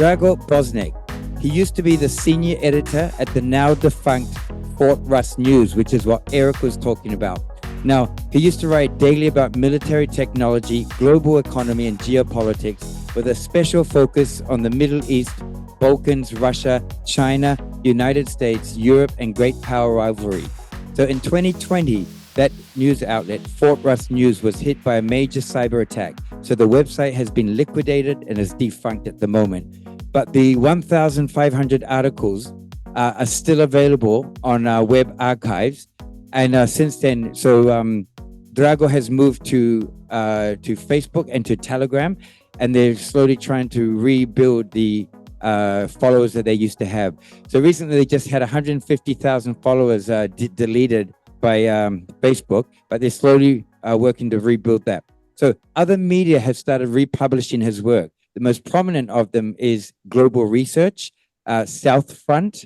Drago Bosnic. He used to be the senior editor at the now defunct Fort Russ News, which is what Eric was talking about. Now, he used to write daily about military technology, global economy, and geopolitics, with a special focus on the Middle East, Balkans, Russia, China, United States, Europe, and great power rivalry. So in 2020, that news outlet, Fort Russ News, was hit by a major cyber attack. So the website has been liquidated and is defunct at the moment. But the 1,500 articles are still available on our web archives. And since then, so Drago has moved to Facebook and to Telegram, and they're slowly trying to rebuild the followers that they used to have. So recently, they just had 150,000 followers deleted by Facebook, but they're slowly working to rebuild that. So other media have started republishing his work. The most prominent of them is Global Research, South Front,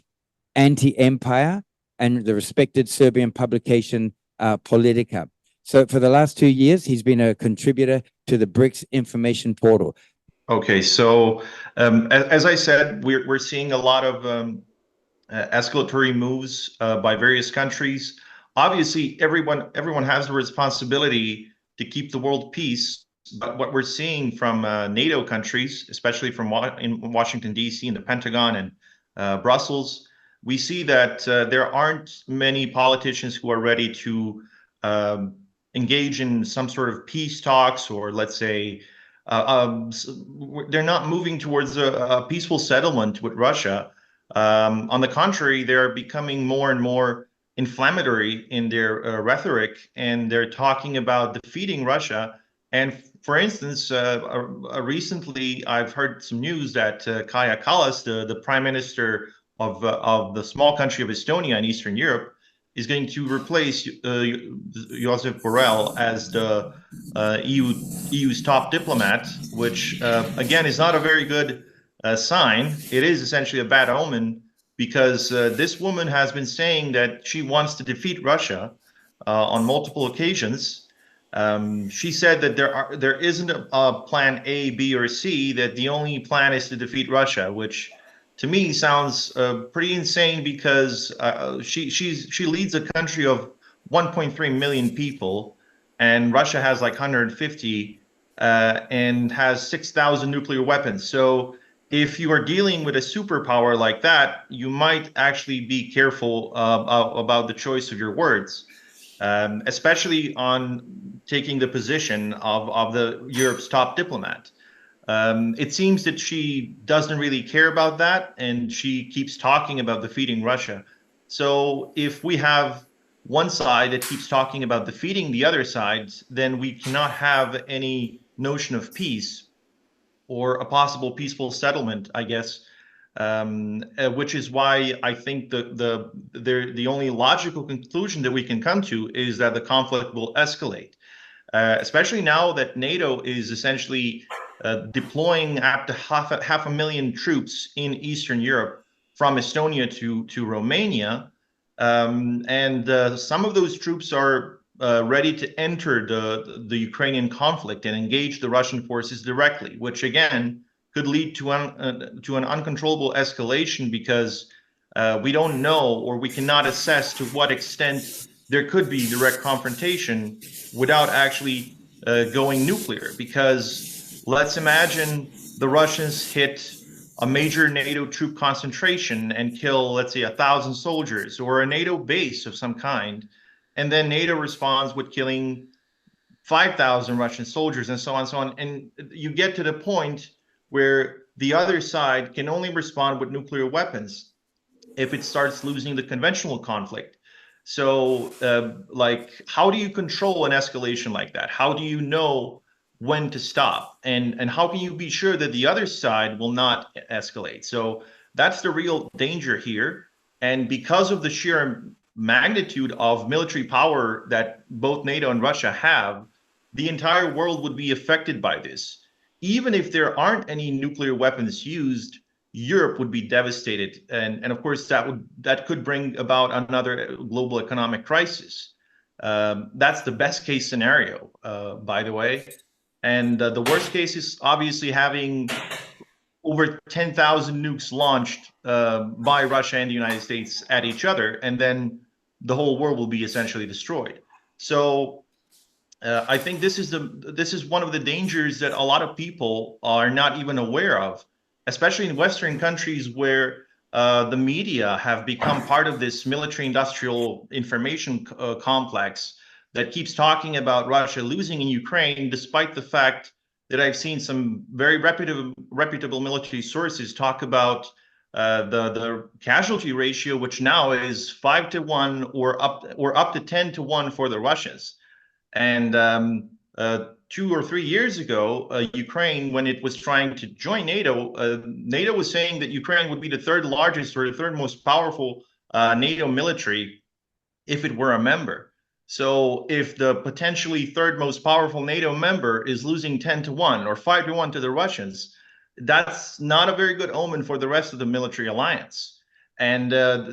Anti-Empire, and the respected Serbian publication Politica. So for the last 2 years, he's been a contributor to the BRICS information portal. Okay, so as I said, we're seeing a lot of escalatory moves by various countries. Obviously, everyone has the responsibility to keep the world peace. But what we're seeing from NATO countries, especially from in Washington, D.C. and the Pentagon and Brussels, we see that there aren't many politicians who are ready to engage in some sort of peace talks, or let's say they're not moving towards a peaceful settlement with Russia. On the contrary, they're becoming more and more inflammatory in their rhetoric, and they're talking about defeating Russia. And for instance, recently I've heard some news that Kaja Kallas, the prime minister of the small country of Estonia in Eastern Europe, is going to replace Josep Borrell as the EU's top diplomat, which again is not a very good sign. It is essentially a bad omen, because this woman has been saying that she wants to defeat Russia on multiple occasions. She said that there isn't a plan A, B, or C, that the only plan is to defeat Russia, which to me sounds pretty insane, because she leads a country of 1.3 million people, and Russia has like 150 and has 6,000 nuclear weapons. So if you are dealing with a superpower like that, you might actually be careful about the choice of your words, especially on taking the position of the Europe's top diplomat. It seems that she doesn't really care about that, and she keeps talking about defeating Russia. So if we have one side that keeps talking about defeating the other sides, then we cannot have any notion of peace or a possible peaceful settlement, I guess, which is why I think the only logical conclusion that we can come to is that the conflict will escalate, especially now that NATO is essentially deploying up to half a million troops in Eastern Europe, from Estonia to Romania, and some of those troops are ready to enter the Ukrainian conflict and engage the Russian forces directly, which again could lead to an uncontrollable escalation, because we don't know, or we cannot assess to what extent there could be direct confrontation without actually going nuclear. Because let's imagine the Russians hit a major NATO troop concentration and kill, let's say, 1,000 soldiers, or a NATO base of some kind, and then NATO responds with killing 5,000 Russian soldiers, and so on and so on. And you get to the point where the other side can only respond with nuclear weapons if it starts losing the conventional conflict. So, like, how do you control an escalation like that? How do you know when to stop? And how can you be sure that the other side will not escalate? So that's the real danger here. And because of the sheer magnitude of military power that both NATO and Russia have, the entire world would be affected by this. Even if there aren't any nuclear weapons used, Europe would be devastated. And of course, that could bring about another global economic crisis. That's the best case scenario, by the way. And the worst case is obviously having over 10,000 nukes launched by Russia and the United States at each other, and then the whole world will be essentially destroyed. So I think this is one of the dangers that a lot of people are not even aware of, especially in Western countries where the media have become part of this military-industrial information complex that keeps talking about Russia losing in Ukraine, despite the fact that I've seen some very reputable military sources talk about the casualty ratio, which now is 5-1 or up to 10-1 for the Russians. And 2 or 3 years ago, Ukraine, when it was trying to join NATO, NATO was saying that Ukraine would be the third largest or the third most powerful NATO military if it were a member. So if the potentially third most powerful NATO member is losing 10-1 or 5-1 to the Russians, that's not a very good omen for the rest of the military alliance. And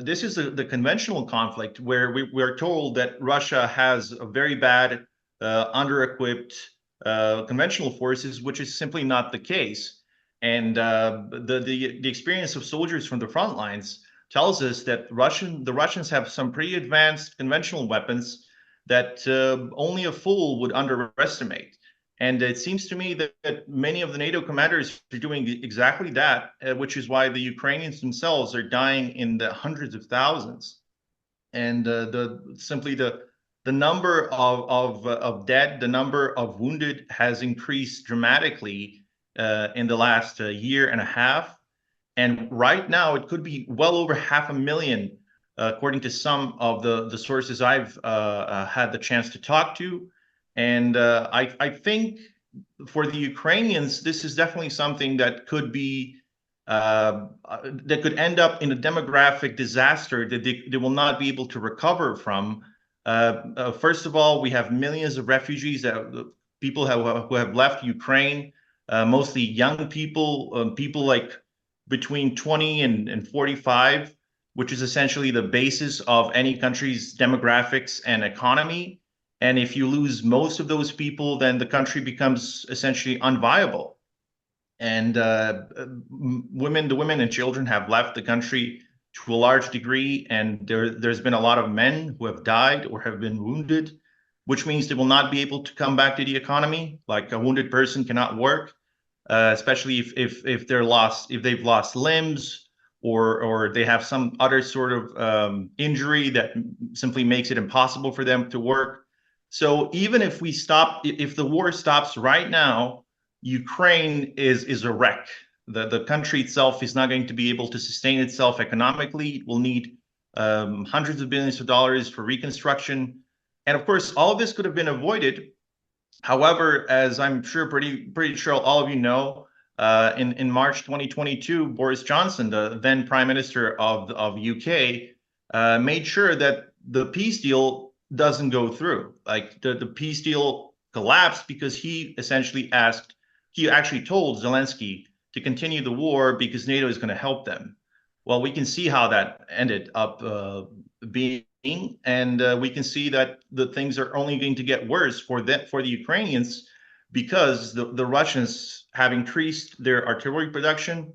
this is the conventional conflict where we're told that Russia has a very bad, under-equipped conventional forces, which is simply not the case. And the experience of soldiers from the front lines tells us that the Russians have some pretty advanced conventional weapons that only a fool would underestimate. And it seems to me that many of the NATO commanders are doing exactly that, which is why the Ukrainians themselves are dying in the hundreds of thousands. And the number of dead, the number of wounded has increased dramatically in the last year and a half. And right now, it could be well over 500,000, according to some of the sources I've had the chance to talk to. And I think for the Ukrainians, this is definitely something that could be that could end up in a demographic disaster that they will not be able to recover from. First of all, we have millions of refugees, people who have left Ukraine, mostly young people, people like between 20 and 45, which is essentially the basis of any country's demographics and economy. And if you lose most of those people, then the country becomes essentially unviable. And the women and children have left the country to a large degree, and there's been a lot of men who have died or have been wounded, which means they will not be able to come back to the economy. Like a wounded person cannot work, especially if they've lost limbs or they have some other sort of injury that simply makes it impossible for them to work. So even if the war stops right now, Ukraine is a wreck. The country itself is not going to be able to sustain itself economically. It will need hundreds of billions of dollars for reconstruction. And of course, all of this could have been avoided. However, as I'm sure pretty sure all of you know, in March 2022, Boris Johnson, the then Prime Minister of UK, made sure that the peace deal doesn't go through. Like the peace deal collapsed because he actually told Zelensky to continue the war because NATO is going to help them. Well, we can see how that ended up being, and we can see that the things are only going to get worse for the Ukrainians because the Russians have increased their artillery production.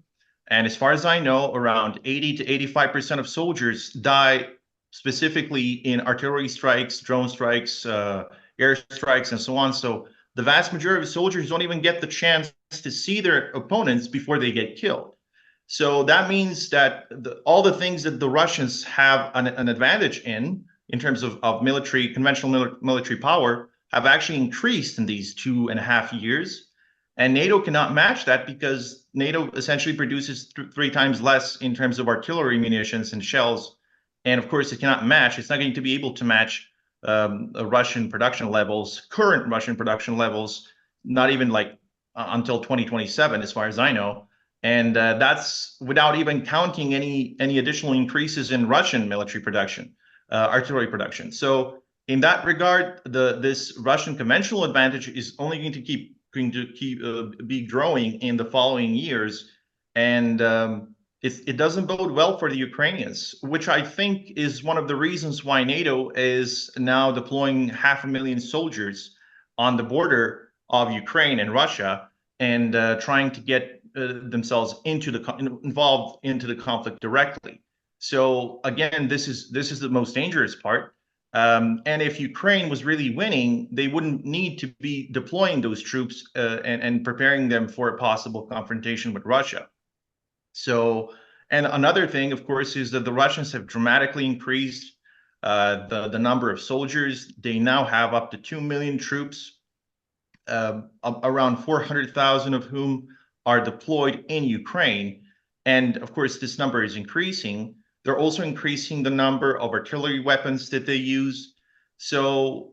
And as far as I know, around 80 to 85% of soldiers die specifically in artillery strikes, drone strikes, air strikes, and so on. So the vast majority of soldiers don't even get the chance to see their opponents before they get killed. So that means that all the things that the Russians have an advantage in terms of conventional military power, have actually increased in these 2.5 years. And NATO cannot match that because NATO essentially produces 3 times less in terms of artillery munitions and shells. And of course, it cannot match. It's not going to be able to match Russian production levels, current Russian production levels, not even like until 2027, as far as I know. And that's without even counting any additional increases in Russian military production, artillery production. So in that regard, this Russian conventional advantage is only going to keep be growing in the following years, and it doesn't bode well for the Ukrainians, which I think is one of the reasons why NATO is now deploying 500,000 soldiers on the border of Ukraine and Russia, and trying to get themselves involved into the conflict directly. So again, this is the most dangerous part. And if Ukraine was really winning, they wouldn't need to be deploying those troops and preparing them for a possible confrontation with Russia. So, and another thing, of course, is that the Russians have dramatically increased the number of soldiers. They now have up to 2 million troops, around 400,000 of whom are deployed in Ukraine. And of course, this number is increasing. They're also increasing the number of artillery weapons that they use. So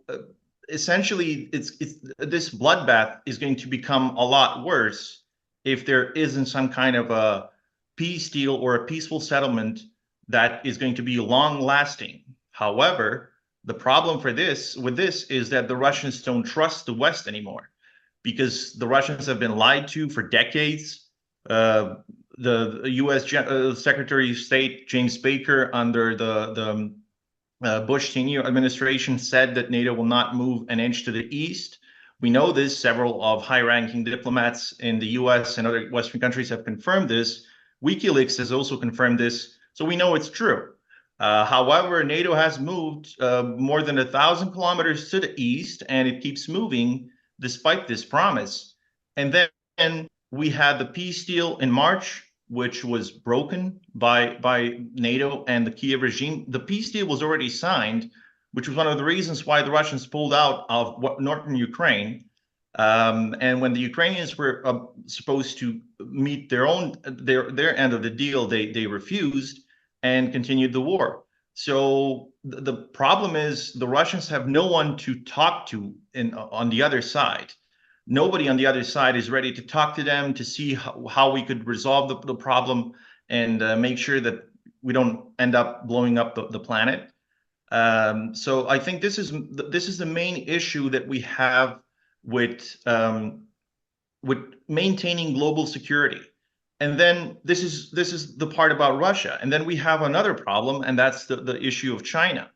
essentially, this bloodbath is going to become a lot worse if there isn't some kind of a peace deal or a peaceful settlement that is going to be long lasting. However, the problem with this is that the Russians don't trust the West anymore, because the Russians have been lied to for decades. The U.S. Secretary of State James Baker under the Bush senior administration said that NATO will not move an inch to the east. We know this. Several of high-ranking diplomats in the U.S. and other Western countries have confirmed this. WikiLeaks has also confirmed this, so we know it's true. However, NATO has moved more than 1,000 kilometers to the east, and it keeps moving despite this promise. And then we had the peace deal in March, which was broken by NATO and the Kiev regime. The peace deal was already signed, which was one of the reasons why the Russians pulled out of northern Ukraine. And when the Ukrainians were supposed to meet their end of the deal, they refused and continued the war. So the problem is the Russians have no one to talk to on the other side. Nobody on the other side is ready to talk to them to see how we could resolve the problem and make sure that we don't end up blowing up the planet. So I think this is the main issue that we have with maintaining global security. And then this is the part about Russia. And then we have another problem, and that's the issue of China.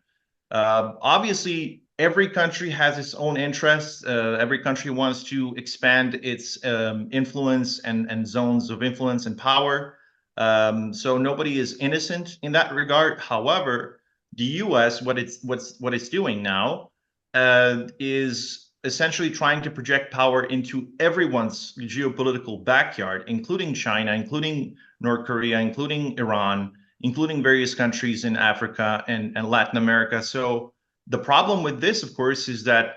Obviously, every country has its own interests. Every country wants to expand its influence and zones of influence and power. So nobody is innocent in that regard. However, the U.S., what it's doing now is essentially trying to project power into everyone's geopolitical backyard, including China, including North Korea, including Iran, including various countries in Africa and Latin America. So the problem with this, of course, is that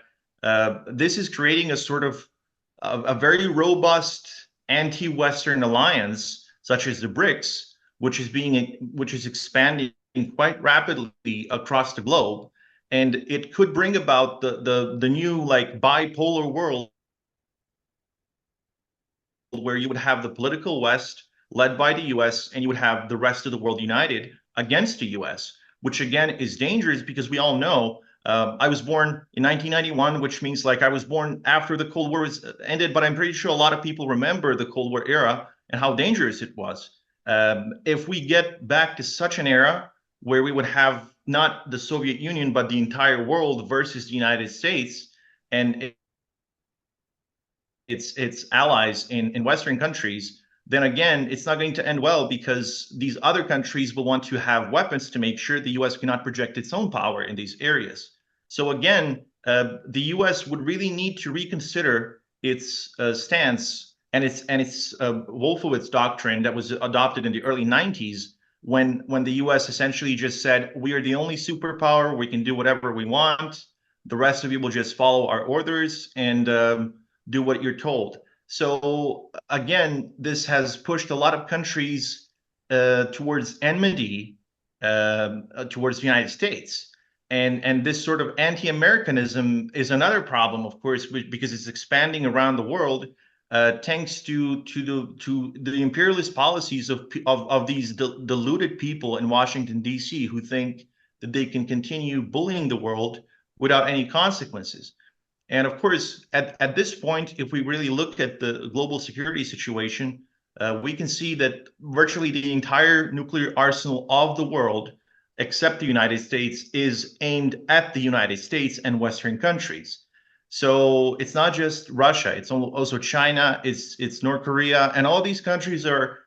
this is creating a sort of a very robust anti-Western alliance, such as the BRICS, which is expanding quite rapidly across the globe. And it could bring about the new like bipolar world where you would have the political West led by the US and you would have the rest of the world united against the US, which again is dangerous because we all know I was born in 1991, which means like I was born after the Cold War was ended, but I'm pretty sure a lot of people remember the Cold War era and how dangerous it was. If we get back to such an era where we would have not the Soviet Union, but the entire world versus the United States and its allies in Western countries, then again, it's not going to end well because these other countries will want to have weapons to make sure the US cannot project its own power in these areas. So again, the US would really need to reconsider its stance and its Wolfowitz doctrine that was adopted in the early 90s when the US essentially just said, we are the only superpower, we can do whatever we want, the rest of you will just follow our orders and do what you're told. So again, this has pushed a lot of countries towards enmity towards the United States. And this sort of anti-Americanism is another problem, of course, because it's expanding around the world thanks to the imperialist policies of these deluded people in Washington, D.C., who think that they can continue bullying the world without any consequences. And of course, at this point, if we really look at the global security situation, we can see that virtually the entire nuclear arsenal of the world, except the United States, is aimed at the United States and Western countries. So it's not just Russia; it's also China, it's North Korea, and all these countries are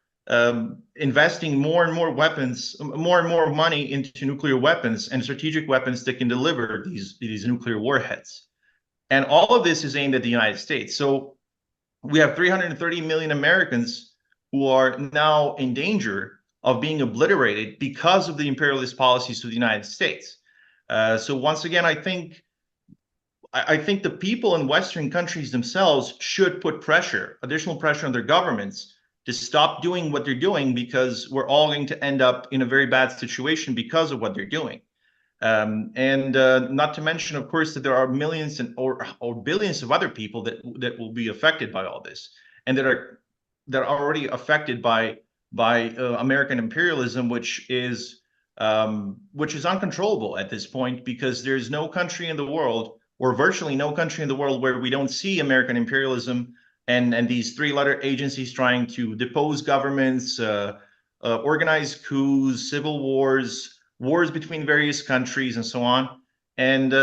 investing more and more weapons, more and more money into nuclear weapons and strategic weapons that can deliver these nuclear warheads. And all of this is aimed at the United States. So we have 330 million Americans who are now in danger of being obliterated because of the imperialist policies of the United States. So once again, I think the people in Western countries themselves should put pressure, additional pressure on their governments to stop doing what they're doing, because we're all going to end up in a very bad situation because of what they're doing. And not to mention, of course, that there are millions or billions of other people that will be affected by all this, and that are already affected by American imperialism, which is uncontrollable at this point, because there's no country in the world, or virtually no country in the world, where we don't see American imperialism and these three-letter agencies trying to depose governments, organize coups, civil wars between various countries, and so on. And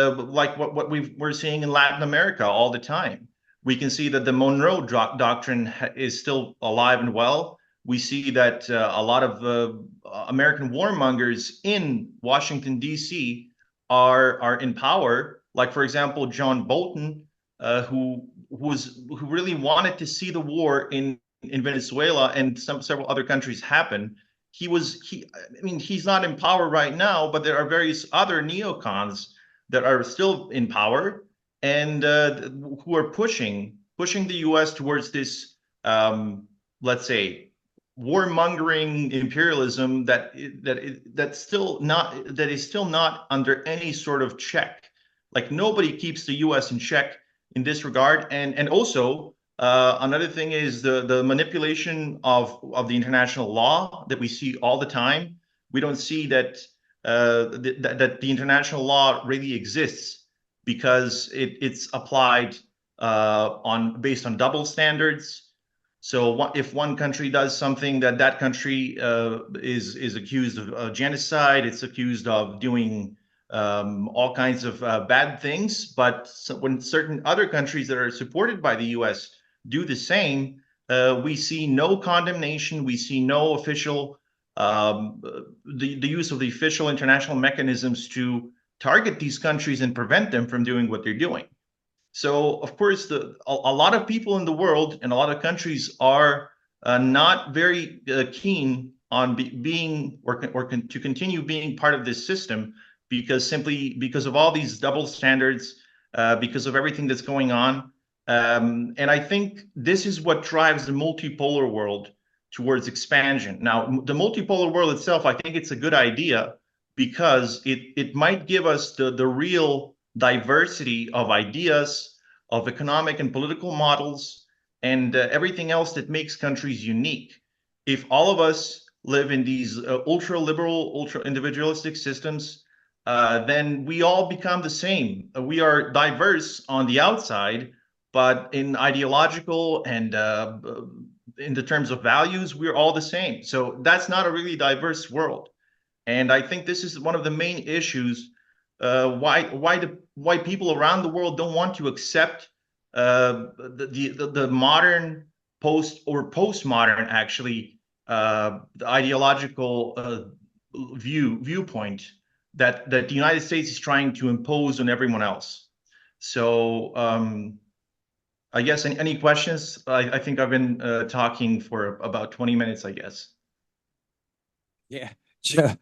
like what we're seeing in Latin America all the time. We can see that the Monroe Doctrine is still alive and well. We see that a lot of American warmongers in Washington, D.C. are in power. Like, for example, John Bolton, who really wanted to see the war in Venezuela and several other countries happen. I mean, he's not in power right now, but there are various other neocons that are still in power, and who are pushing the U.S. towards this, let's say, warmongering imperialism that is still not under any sort of check. Like, nobody keeps the U.S. in check in this regard, and also another thing is the manipulation of the international law that we see all the time. We don't see that that the international law really exists, because it's applied based on double standards. So if one country does something, that country is accused of genocide, it's accused of doing all kinds of bad things. But when certain other countries that are supported by the U.S. do the same, we see no condemnation. We see no official the use of the official international mechanisms to target these countries and prevent them from doing what they're doing. So, of course, a lot of people in the world and a lot of countries are not very keen on being to continue being part of this system, simply because of all these double standards, because of everything that's going on. And I think this is what drives the multipolar world towards expansion. Now, the multipolar world itself, I think it's a good idea, because it might give us the real diversity of ideas, of economic and political models, and everything else that makes countries unique. If all of us live in these ultra liberal, ultra individualistic systems, then we all become the same. We are diverse on the outside, but in ideological and in the terms of values, we're all the same. So that's not a really diverse world. And I think this is one of the main issues why people around the world don't want to accept the modern postmodern, actually, the ideological viewpoint that the United States is trying to impose on everyone else. So I guess any questions? I think I've been talking for about 20 minutes, I guess. Yeah, sure.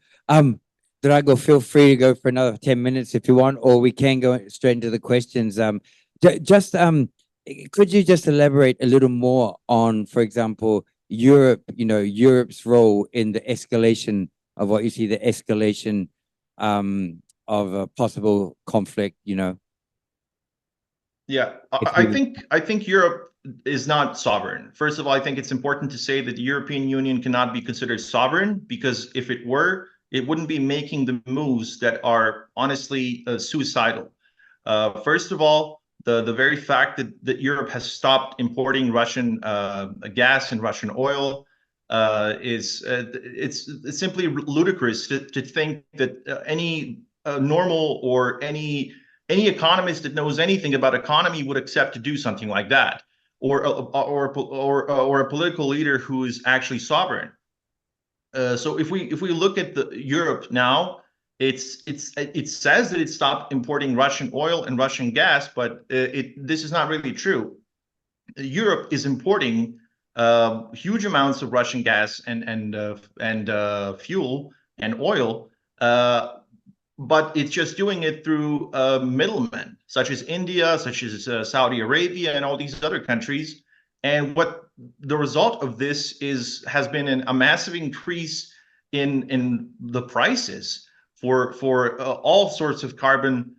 Drago, feel free to go for another 10 minutes if you want, or we can go straight into the questions. Could you just elaborate a little more on, for example, Europe, Europe's role in the escalation of what you see, the escalation of a possible conflict, Yeah, I think Europe is not sovereign. First of all, I think it's important to say that the European Union cannot be considered sovereign, because if it were, it wouldn't be making the moves that are honestly suicidal. First of all, the very fact that Europe has stopped importing Russian gas and Russian oil is it's simply ludicrous to think that any normal or any Any economist that knows anything about economy would accept to do something like that, or a political leader who is actually sovereign. So if we look at the Europe now, it says that it stopped importing Russian oil and Russian gas, but this is not really true. Europe is importing huge amounts of Russian gas and fuel and oil, but it's just doing it through middlemen, such as India, such as Saudi Arabia, and all these other countries. And what the result of this has been a massive increase in the prices for all sorts of carbon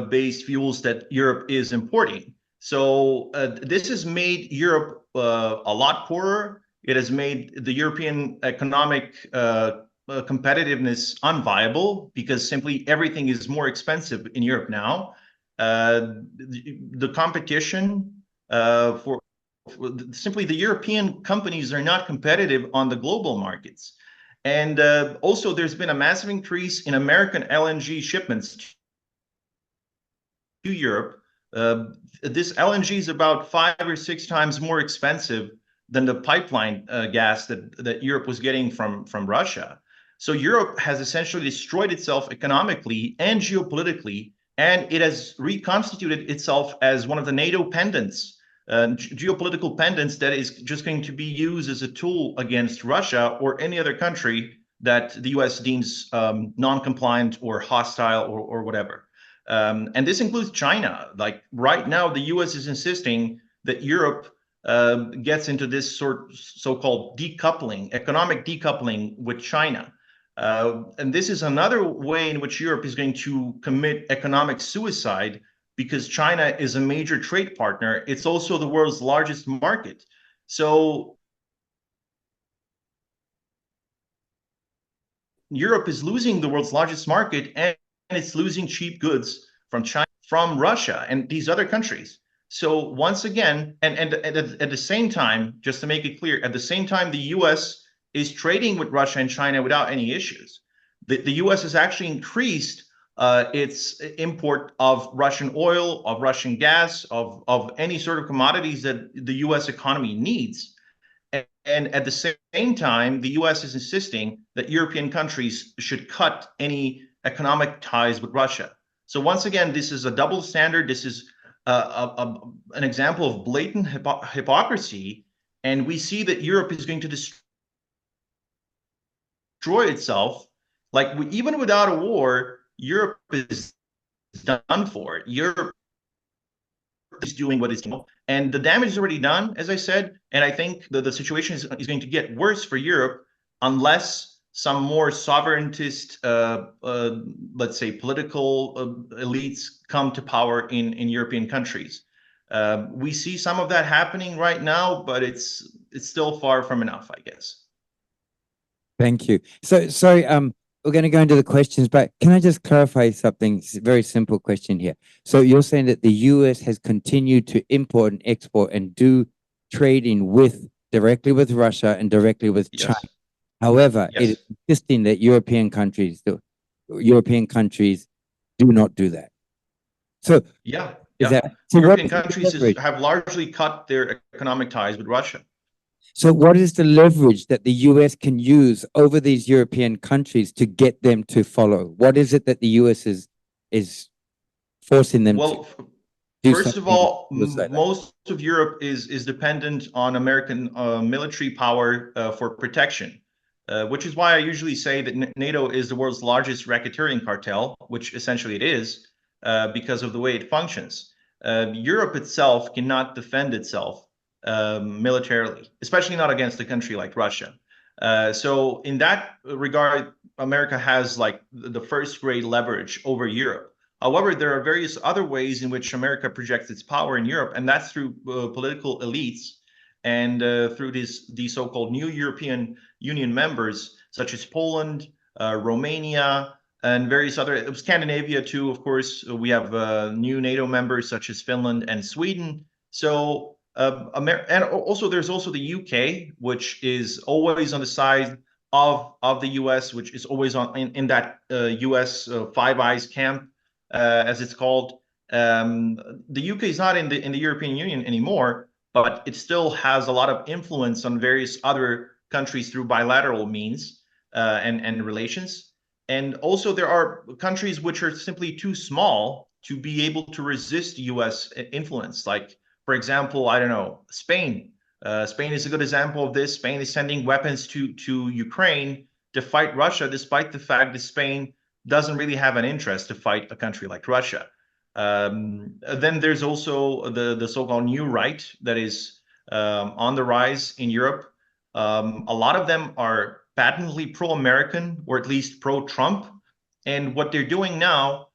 based fuels that Europe is importing. So this has made Europe a lot poorer. It has made the European economic competitiveness unviable because simply everything is more expensive in Europe now. The competition for simply the European companies are not competitive on the global markets. And also, there's been a massive increase in American LNG shipments to Europe. This LNG is about 5 or 6 times more expensive than the pipeline gas that Europe was getting from Russia. So Europe has essentially destroyed itself economically and geopolitically, and it has reconstituted itself as one of the NATO pendants, geopolitical pendants that is just going to be used as a tool against Russia or any other country that the US deems non-compliant or hostile or whatever. And this includes China. Like right now, the US is insisting that Europe gets into this so-called decoupling, economic decoupling with China. And this is another way in which Europe is going to commit economic suicide because China is a major trade partner. It's also the world's largest market. So Europe is losing the world's largest market, and it's losing cheap goods from China, from Russia, and these other countries. So once again, and at the same time, just to make it clear, at the same time, the US is trading with Russia and China without any issues. The US has actually increased its import of Russian oil, of Russian gas, of any sort of commodities that the US economy needs. And at the same time, the US is insisting that European countries should cut any economic ties with Russia. So once again, this is a double standard. This is an example of blatant hypocrisy. And we see that Europe is going to destroy itself. Like even without a war, Europe is done for. Europe is doing what it's doing. And the damage is already done, as I said. And I think the situation is going to get worse for Europe unless some more sovereigntist, let's say, political elites come to power in European countries. We see some of that happening right now, but it's still far from enough, I guess. Thank you. So, sorry, we're going to go into the questions, but can I just clarify something? It's a very simple question here. So you're saying that the US has continued to import and export and do trading directly with Russia and directly with China. However, it is insisting that European countries do not do that. So European countries have largely cut their economic ties with Russia. So what is the leverage that the US can use over these European countries to get them to follow? What is it that the US is forcing them to do? First of all, most of Europe is dependent on American military power for protection, which is why I usually say that NATO is the world's largest racketeering cartel, which essentially it is because of the way it functions. Europe itself cannot defend itself militarily, especially not against a country like Russia. So in that regard, America has like the first grade leverage over Europe. However, there are various other ways in which America projects its power in Europe, and that's through political elites and through these so-called new European Union members, such as Poland, Romania, and various other, Scandinavia too, of course. We have new NATO members such as Finland and Sweden. So and also there's also the UK, which is always on the side of the US, which is always in that US Five Eyes camp. as it's called. The UK is not in the European Union anymore, but it still has a lot of influence on various other countries through bilateral means and relations. And also, there are countries which are simply too small to be able to resist U.S. influence. Like, for example, I don't know, Spain. Spain is a good example of this. Spain is sending weapons to Ukraine to fight Russia, despite the fact that Spain doesn't really have an interest to fight a country like Russia. Then there's also the so-called new right that is on the rise in Europe. A lot of them are patently pro-American or at least pro-Trump. And what they're doing now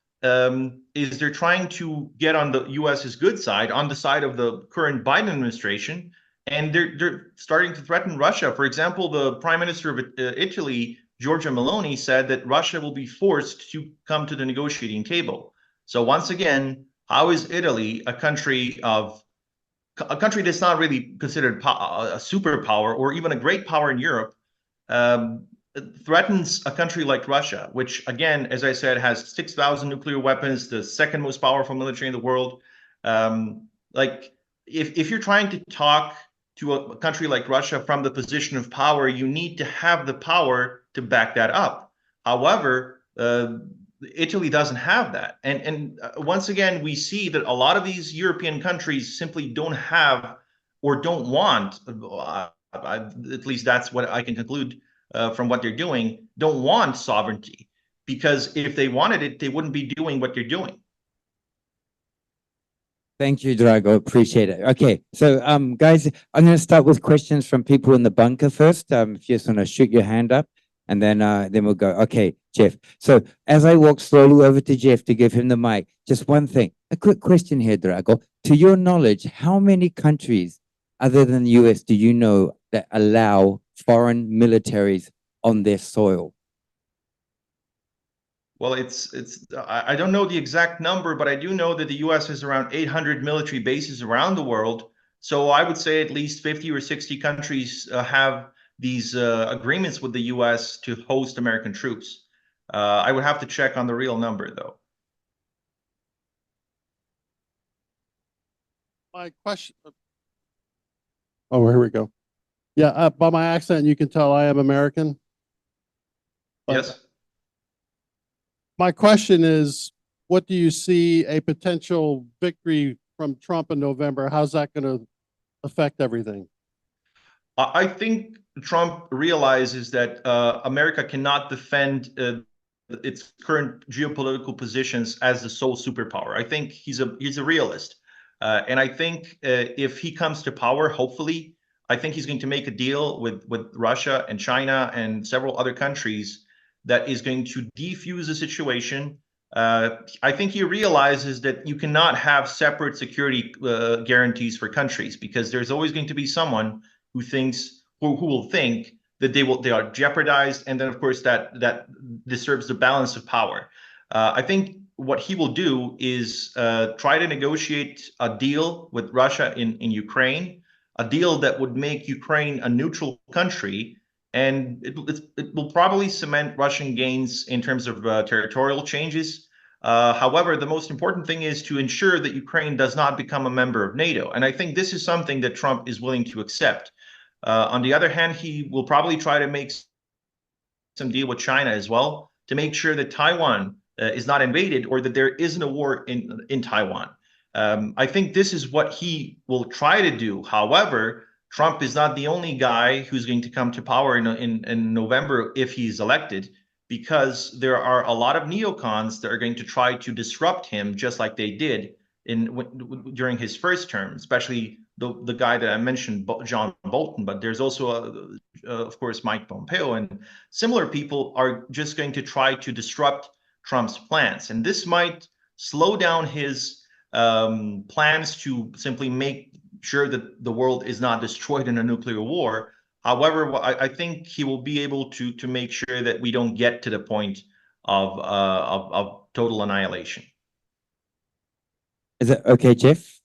is they're trying to get on the US's good side, on the side of the current Biden administration, and they're starting to threaten Russia. For example, the Prime Minister of Italy, Giorgia Meloni, said that Russia will be forced to come to the negotiating table. So once again, how is Italy a country that's not really considered a superpower or even a great power in Europe, threatens a country like Russia, which, again, as I said, has 6,000 nuclear weapons, the second most powerful military in the world. Like, if you're trying to talk to a country like Russia from the position of power, you need to have the power to back that up. However, Italy doesn't have that. And once again, we see that a lot of these European countries simply don't have or don't want, at least that's what I can conclude from what they're doing, don't want sovereignty. Because if they wanted it, they wouldn't be doing what they're doing. Thank you, Drago. Appreciate it. Okay, so guys, I'm going to start with questions from people in the bunker first. If you just want to shoot your hand up, and then we'll go. Okay, Jeff. So as I walk slowly over to Jeff to give him the mic, just one thing, a quick question here, Drago. To your knowledge, how many countries other than the US do you know that allow foreign militaries on their soil? Well, I don't know the exact number, but I do know that the US has around 800 military bases around the world. So I would say at least 50 or 60 countries have these agreements with the US to host American troops. I would have to check on the real number, though. My question. Oh, here we go. Yeah, by my accent, you can tell I am American. Yes. My question is, what do you see a potential victory from Trump in November? How's that going to affect everything? I think Trump realizes that America cannot defend its current geopolitical positions as the sole superpower. I think he's a realist, and I think if he comes to power, hopefully, I think he's going to make a deal with Russia and China and several other countries that is going to defuse the situation. I think he realizes that you cannot have separate security guarantees for countries, because there's always going to be someone who will think that they are jeopardized, and then of course that disturbs the balance of power. I think what he will do is try to negotiate a deal with Russia in Ukraine, a deal that would make Ukraine a neutral country, and it will probably cement Russian gains in terms of territorial changes. However, the most important thing is to ensure that Ukraine does not become a member of NATO. And I think this is something that Trump is willing to accept. On the other hand, he will probably try to make some deal with China as well to make sure that Taiwan is not invaded, or that there isn't a war in Taiwan. I think this is what he will try to do. However, Trump is not the only guy who's going to come to power in November if he's elected, because there are a lot of neocons that are going to try to disrupt him, just like they did during his first term, especially the guy that I mentioned, John Bolton. But there's also, of course, Mike Pompeo, and similar people are just going to try to disrupt Trump's plans. And this might slow down his plans to simply make sure that the world is not destroyed in a nuclear war. However, I think he will be able to make sure that we don't get to the point of total annihilation. Is that okay, Jeff?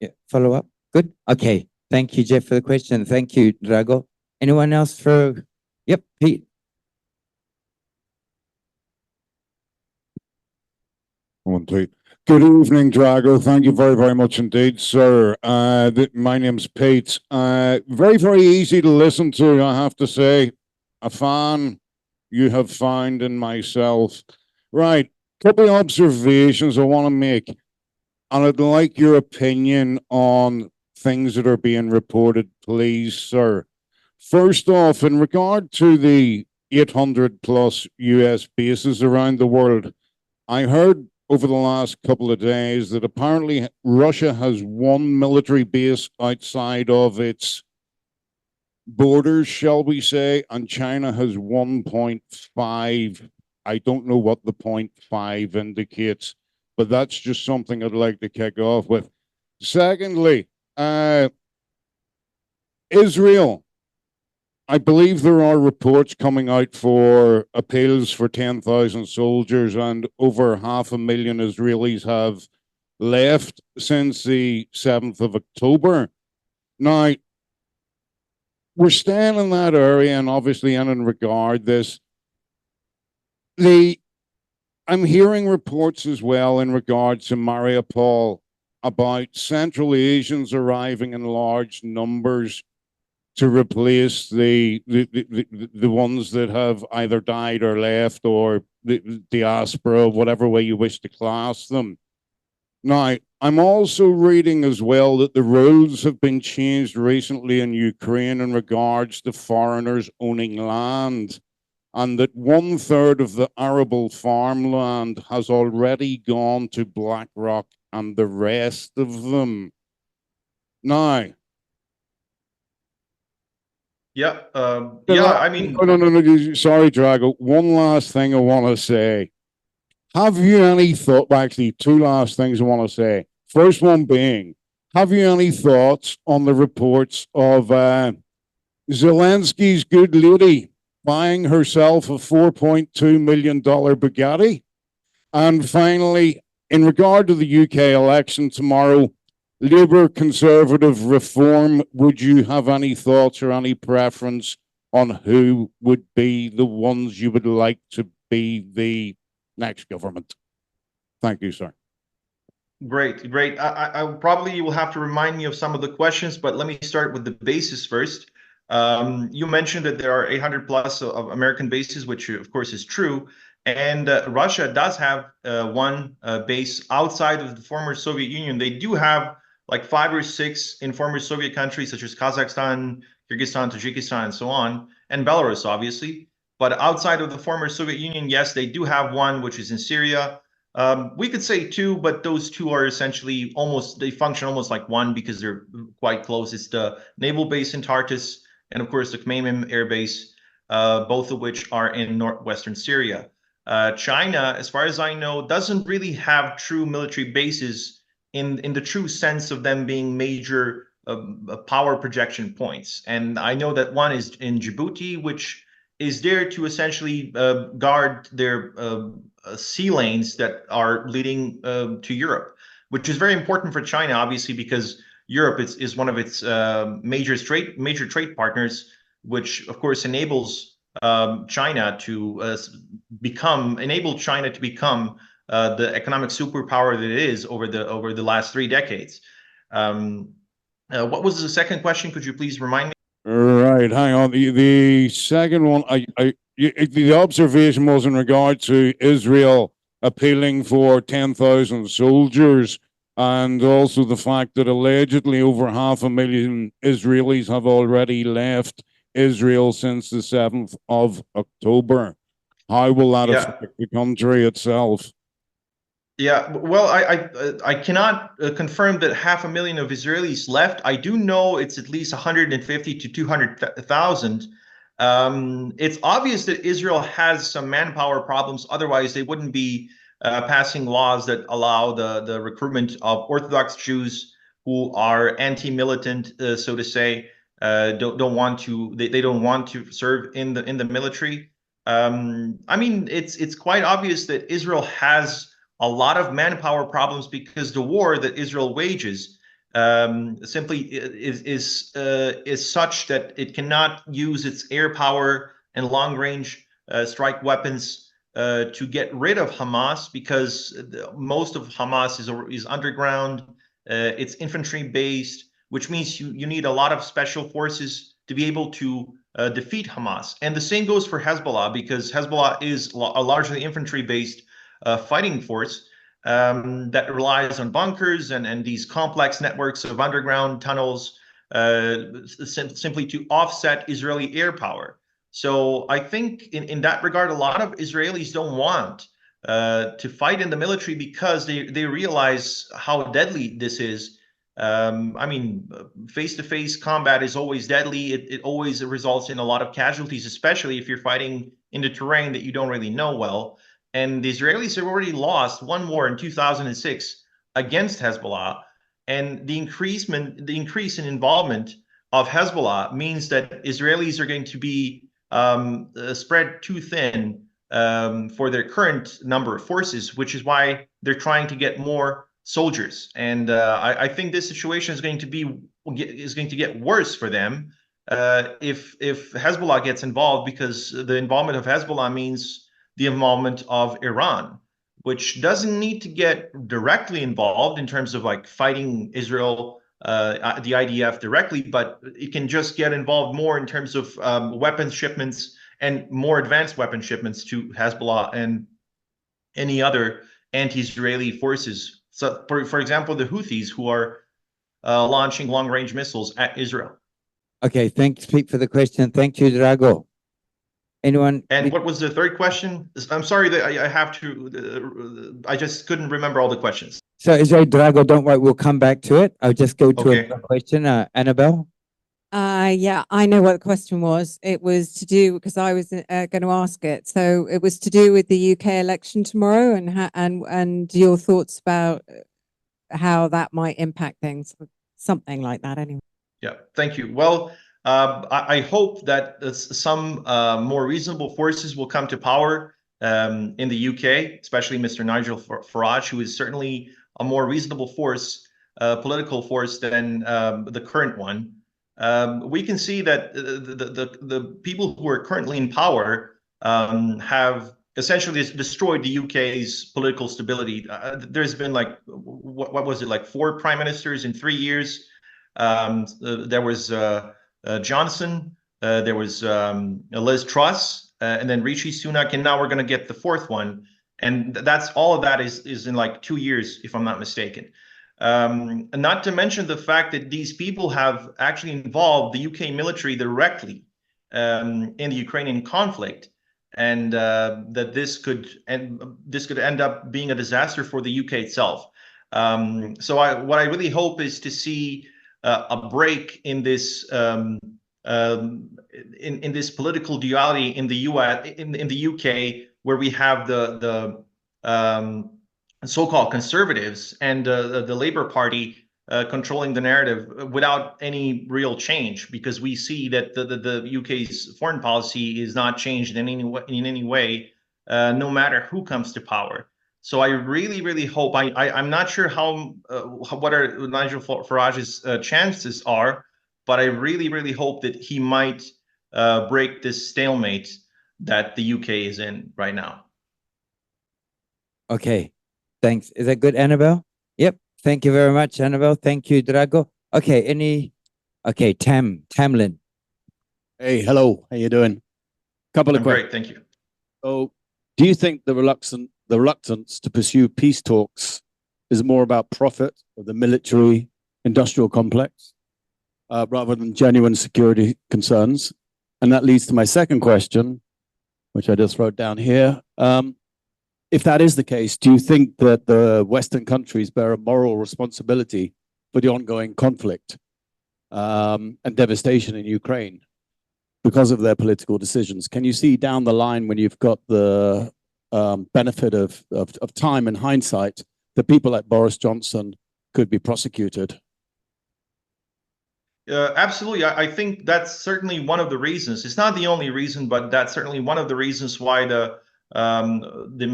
Yeah, follow up? Good. Okay. Thank you, Jeff, for the question. Thank you, Drago. Anyone else for? Yep, Pete. one, two. Good evening, Drago. Thank you very, very much indeed, sir. My name's Pete. Very, very easy to listen to, I have to say. A fan you have found in myself. Right, couple of observations I want to make, and I'd like your opinion on things that are being reported, please, sir. First off, in regard to the 800 plus US bases around the world, I heard over the last couple of days that apparently Russia has one military base outside of its borders, shall we say, and China has 1.5. I don't know what the 0.5 indicates, but that's just something I'd like to kick off with. Secondly, Israel. I believe there are reports coming out for appeals for 10,000 soldiers, and over 500,000 Israelis have left since the 7th of October. Now, we're staying in that area, and obviously, in regard this, I'm hearing reports as well in regard to Mariupol about Central Asians arriving in large numbers to replace the ones that have either died or left, or the diaspora, whatever way you wish to class them. Now, I'm also reading as well that the rules have been changed recently in Ukraine in regards to foreigners owning land, and that 1/3 of the arable farmland has already gone to BlackRock and the rest of them. Now, Yeah, I mean, no. Sorry, Drago. One last thing I want to say. Have you any thought? Well, actually, two last things I want to say. First one being, have you any thoughts on the reports of Zelensky's good lady buying herself a $4.2 million Bugatti? And finally, in regard to the UK election tomorrow, Labour, Conservative, Reform, would you have any thoughts or any preference on who would be the ones you would like to be the next government? Thank you, sir. Great. I probably will have to remind me of some of the questions, but let me start with the bases first. You mentioned that there are 800 plus of American bases, which of course is true. And Russia does have one base outside of the former Soviet Union. They do have like 5 or 6 in former Soviet countries, such as Kazakhstan, Kyrgyzstan, Tajikistan, and so on, and Belarus, obviously. But outside of the former Soviet Union, yes, they do have one, which is in Syria. We could say 2, but those 2 are essentially they function almost like one because they're quite close. It's the naval base in Tartus and, of course, the Khmeimim air base, both of which are in northwestern Syria. China, as far as I know, doesn't really have true military bases in the true sense of them being major power projection points. And I know that one is in Djibouti, which is there to essentially guard their sea lanes that are leading to Europe, which is very important for China, obviously, because Europe is one of its major trade partners, which of course enables China to become the economic superpower that it is over the last 3 decades. What was the second question? Could you please remind me? Right, hang on. The second one, the observation was in regard to Israel appealing for 10,000 soldiers, and also the fact that allegedly over 500,000 Israelis have already left Israel since the 7th of October. How will that affect the country itself? Yeah, well, I cannot confirm that 500,000 of Israelis left. I do know it's at least 150 to 200,000. It's obvious that Israel has some manpower problems. Otherwise, they wouldn't be passing laws that allow the recruitment of Orthodox Jews who are anti-militant, so to say, don't want to they don't want to serve in the military. I mean, it's quite obvious that Israel has a lot of manpower problems because the war that Israel wages simply is such that it cannot use its air power and long range strike weapons to get rid of Hamas because most of Hamas is underground. It's infantry based, which means you need a lot of special forces to be able to defeat Hamas. And the same goes for Hezbollah, because Hezbollah is a largely infantry based fighting force that relies on bunkers and these complex networks of underground tunnels simply to offset Israeli air power. So I think in that regard, a lot of Israelis don't want to fight in the military because they realize how deadly this is. I mean, face-to-face combat is always deadly. It always results in a lot of casualties, especially if you're fighting in the terrain that you don't really know well. And the Israelis have already lost one war in 2006 against Hezbollah. And the increase in involvement of Hezbollah means that Israelis are going to be spread too thin for their current number of forces, which is why they're trying to get more soldiers. And I think this situation is going to get worse for them if Hezbollah gets involved, because the involvement of Hezbollah means the involvement of Iran, which doesn't need to get directly involved in terms of like fighting Israel, the IDF directly, but it can just get involved more in terms of weapons shipments and more advanced weapon shipments to Hezbollah and any other anti-Israeli forces. So, for example, the Houthis, who are launching long-range missiles at Israel. Okay, thanks, Pete, for the question. Thank you, Drago. Anyone? And what was the third question? I'm sorry that I have to. I just couldn't remember all the questions. So, is there Drago? Don't worry, we'll come back to it. I'll just go to Okay. a question. Annabelle? Yeah, I know what the question was. It was to do, because I was going to ask it. So it was to do with the UK election tomorrow and your thoughts about how that might impact things, something like that anyway. Yeah, thank you. Well, I hope that some more reasonable forces will come to power in the UK, especially Mr. Nigel Farage, who is certainly a more reasonable force, political force than the current one. We can see that the people who are currently in power have essentially destroyed the UK's political stability. There's been like, what was it, like 4 prime ministers in 3 years. There was Johnson, there was Liz Truss, and then Rishi Sunak, and now we're going to get the 4th one. And that's all of that is in like 2 years, if I'm not mistaken. Not to mention the fact that these people have actually involved the UK military directly in the Ukrainian conflict, and that this could end up being a disaster for the UK itself. So what I really hope is to see a break in this in this political duality in the US, in the UK, where we have the so-called conservatives and the Labour Party controlling the narrative without any real change, because we see that the UK's foreign policy is not changed in any way, no matter who comes to power. So I really hope, I'm not sure what are Nigel Farage's chances are, but I really hope that he might break this stalemate that the UK is in right now. Okay, thanks. Is that good, Annabelle? Yep. Thank you very much, Annabelle. Thank you, Drago. Okay, Tamlin. Hey, hello. How you doing? Couple of questions. Great, thank you. So, do you think the reluctance to pursue peace talks is more about profit of the military industrial complex rather than genuine security concerns? And that leads to my second question, which I just wrote down here. If that is the case, do you think that the Western countries bear a moral responsibility for the ongoing conflict and devastation in Ukraine because of their political decisions? Can you see down the line, when you've got the benefit of time and hindsight, that people like Boris Johnson could be prosecuted? Absolutely. I think that's certainly one of the reasons. It's not the only reason, but that's certainly one of the reasons why the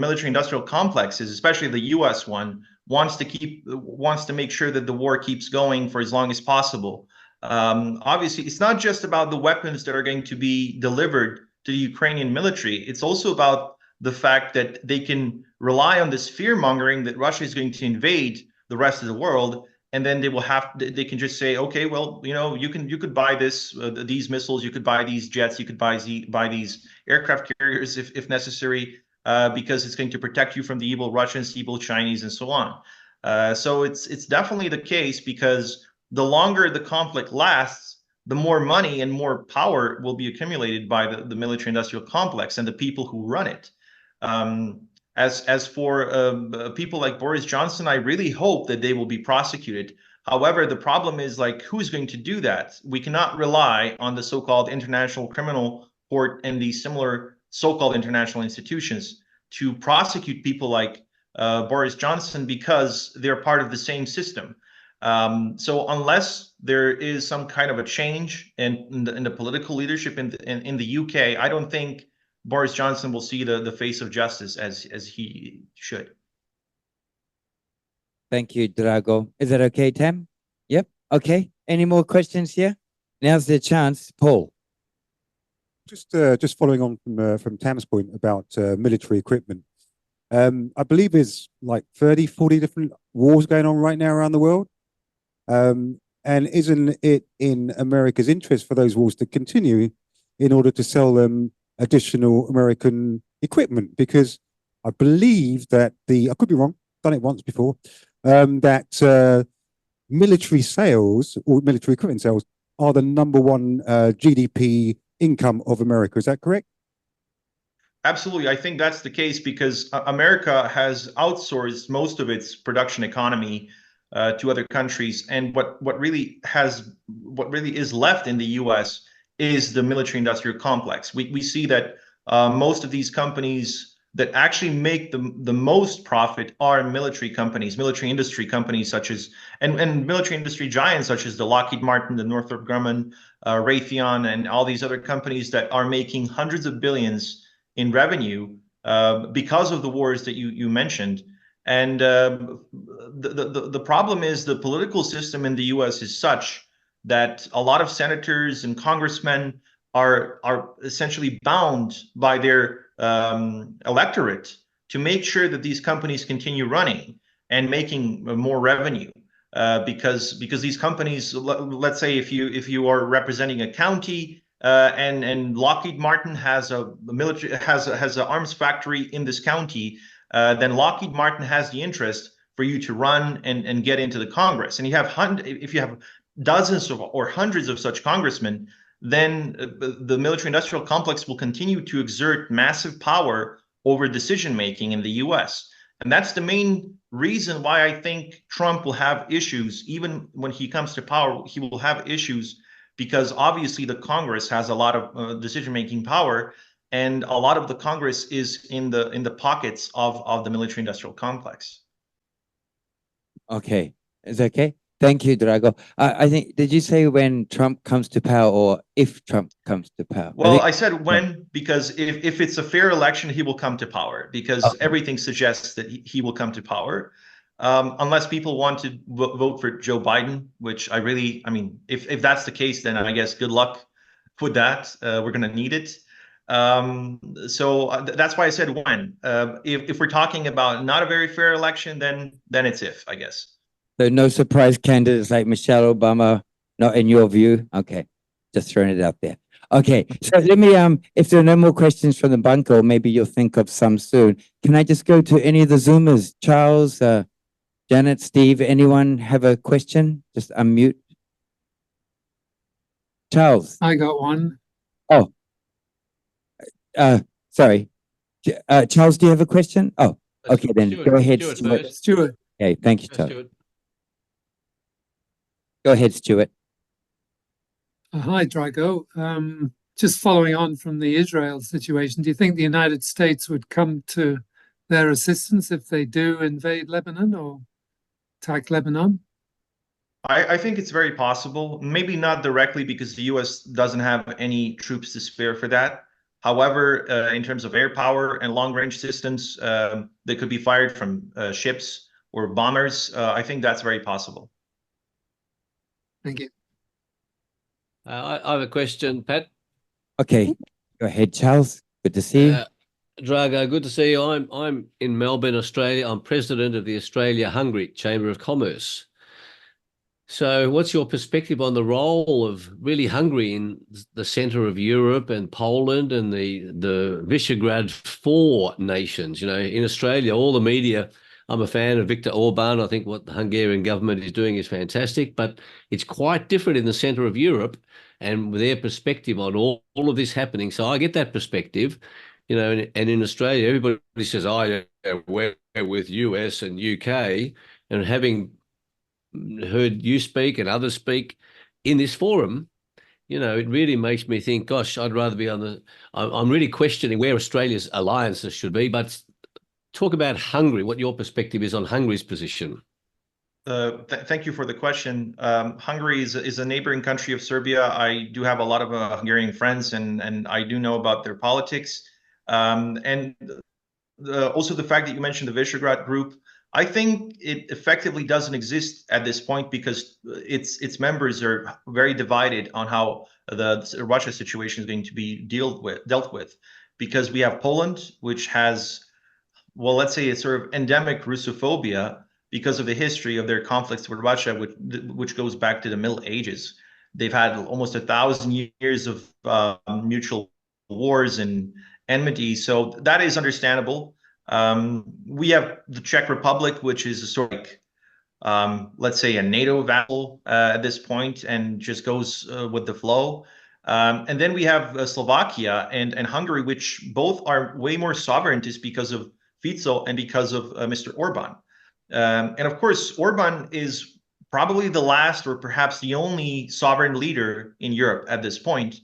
military-industrial complexes, especially the U.S. one, wants to make sure that the war keeps going for as long as possible. Obviously, it's not just about the weapons that are going to be delivered to the Ukrainian military. It's also about the fact that they can rely on this fear mongering that Russia is going to invade the rest of the world, and then they can just say, okay, well, you could buy these missiles, you could buy these jets, you could buy these aircraft carriers if necessary, because it's going to protect you from the evil Russians, evil Chinese, and so on. So it's definitely the case, because the longer the conflict lasts, the more money and more power will be accumulated by the military-industrial complex and the people who run it. As for people like Boris Johnson, I really hope that they will be prosecuted. However, the problem is, like, who's going to do that? We cannot rely on the so-called International Criminal Court and the similar so-called international institutions to prosecute people like Boris Johnson, because they're part of the same system. So unless there is some kind of a change in the political leadership in the UK, I don't think Boris Johnson will see the face of justice as he should. Thank you, Drago. Is that okay, Tam? Yep. Okay. Any more questions here? Now's the chance. Paul. Just following on from Tam's point about military equipment. I believe there's like 30, 40 different wars going on right now around the world. And isn't it in America's interest for those wars to continue in order to sell them additional American equipment? Because I believe that I could be wrong, done it once before, that military sales or military equipment sales are the #1 GDP income of America. Is that correct? Absolutely. I think that's the case, because America has outsourced most of its production economy to other countries, and what really is left in the US is the military-industrial complex. We see that most of these companies that actually make the most profit are military companies, military industry companies, such as and military industry giants such as the Lockheed Martin, the Northrop Grumman, Raytheon, and all these other companies that are making hundreds of billions in revenue because of the wars that you mentioned. And the problem is the political system in the US is such that a lot of senators and congressmen are essentially bound by their electorate to make sure that these companies continue running and making more revenue. Because these companies, let's say if you are representing a county and Lockheed Martin has a military has an arms factory in this county, then Lockheed Martin has the interest for you to run and get into the Congress. And if you have dozens or hundreds of such congressmen, then the military-industrial complex will continue to exert massive power over decision-making in the US. And that's the main reason why I think Trump will have issues. Even when he comes to power, he will have issues, because obviously the Congress has a lot of decision-making power, and a lot of the Congress is in the pockets of the military-industrial complex. Okay. Is that okay? Thank you, Drago. I think, did you say when Trump comes to power, or if Trump comes to power? Well, I said when, because if it's a fair election, he will come to power, because everything suggests that he will come to power. Unless people want to vote for Joe Biden, which I mean, if that's the case, then I guess good luck with that. We're going to need it. So that's why I said when. If we're talking about not a very fair election, then it's if, I guess. So no surprise candidates like Michelle Obama, not in your view? Okay, just throwing it out there. Okay, so let me, if there are no more questions from the bunker, or maybe you'll think of some soon, can I just go to any of the Zoomers? Charles, Janet, Steve, anyone have a question? Just unmute. Charles. I got one. Oh, sorry. Charles, do you have a question? Oh, okay, then go ahead, Stuart. Stuart. Okay, thank you, Charles. Go ahead, Stuart. Hi, Drago. Just following on from the Israel situation, do you think the United States would come to their assistance if they do invade Lebanon or attack Lebanon? I think it's very possible. Maybe not directly, because the US doesn't have any troops to spare for that. However, in terms of air power and long-range systems that could be fired from ships or bombers, I think that's very possible. Thank you. I have a question, Pat. Okay, go ahead, Charles. Good to see you. Drago, good to see you. I'm in Melbourne, Australia. I'm president of the Australia-Hungary Chamber of Commerce. So what's your perspective on the role of really Hungary in the center of Europe and Poland and the Visegrad 4 nations? You know, in Australia, all the media, I'm a fan of Viktor Orban. I think what the Hungarian government is doing is fantastic, but it's quite different in the center of Europe and their perspective on all of this happening. So I get that perspective, you know, and in Australia, everybody says, oh, yeah, we're with US and UK, and having heard you speak and others speak in this forum, you know, it really makes me think, gosh, I'd rather be on the, I'm really questioning where Australia's alliances should be, but talk about Hungary, what your perspective is on Hungary's position. Thank you for the question. Hungary is a neighboring country of Serbia. I do have a lot of Hungarian friends, and I do know about their politics. And also the fact that you mentioned the Visegrad group, I think it effectively doesn't exist at this point because its members are very divided on how the Russia situation is going to be dealt with. Because we have Poland, which has, well, let's say it's sort of endemic Russophobia because of the history of their conflicts with Russia, which goes back to the Middle Ages. They've had almost 1,000 years of mutual wars and enmity, so that is understandable. We have the Czech Republic, which is a sort of like, let's say, a NATO vassal at this point, and just goes with the flow. And then we have Slovakia and Hungary, which both are way more sovereigntist because of Fico and because of Mr. Orban. And of course, Orban is probably the last or perhaps the only sovereign leader in Europe at this point.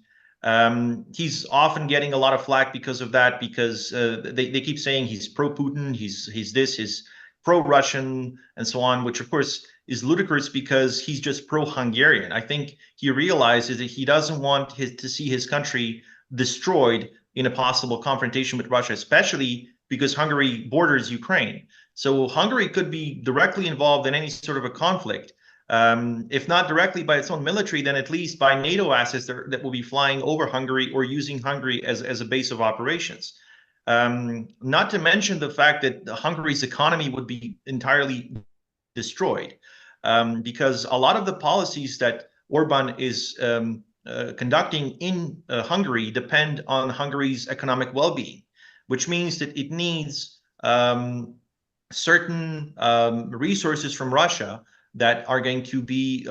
He's often getting a lot of flack because of that, because they keep saying he's pro-Putin, he's pro-Russian, and so on, which of course is ludicrous because he's just pro-Hungarian. I think he realizes that he doesn't want to see his country destroyed in a possible confrontation with Russia, especially because Hungary borders Ukraine. So Hungary could be directly involved in any sort of a conflict. If not directly by its own military, then at least by NATO assets that will be flying over Hungary or using Hungary as a base of operations. Not to mention the fact that Hungary's economy would be entirely destroyed, because a lot of the policies that Orban is conducting in Hungary depend on Hungary's economic well-being, which means that it needs certain resources from Russia that are going to be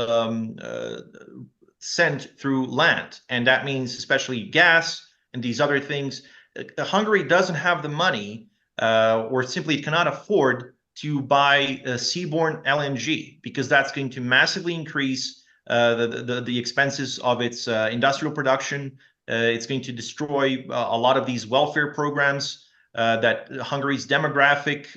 sent through land. And that means especially gas and these other things. Hungary doesn't have the money or simply cannot afford to buy seaborne LNG, because that's going to massively increase the expenses of its industrial production. It's going to destroy a lot of these welfare programs that Hungary's demographic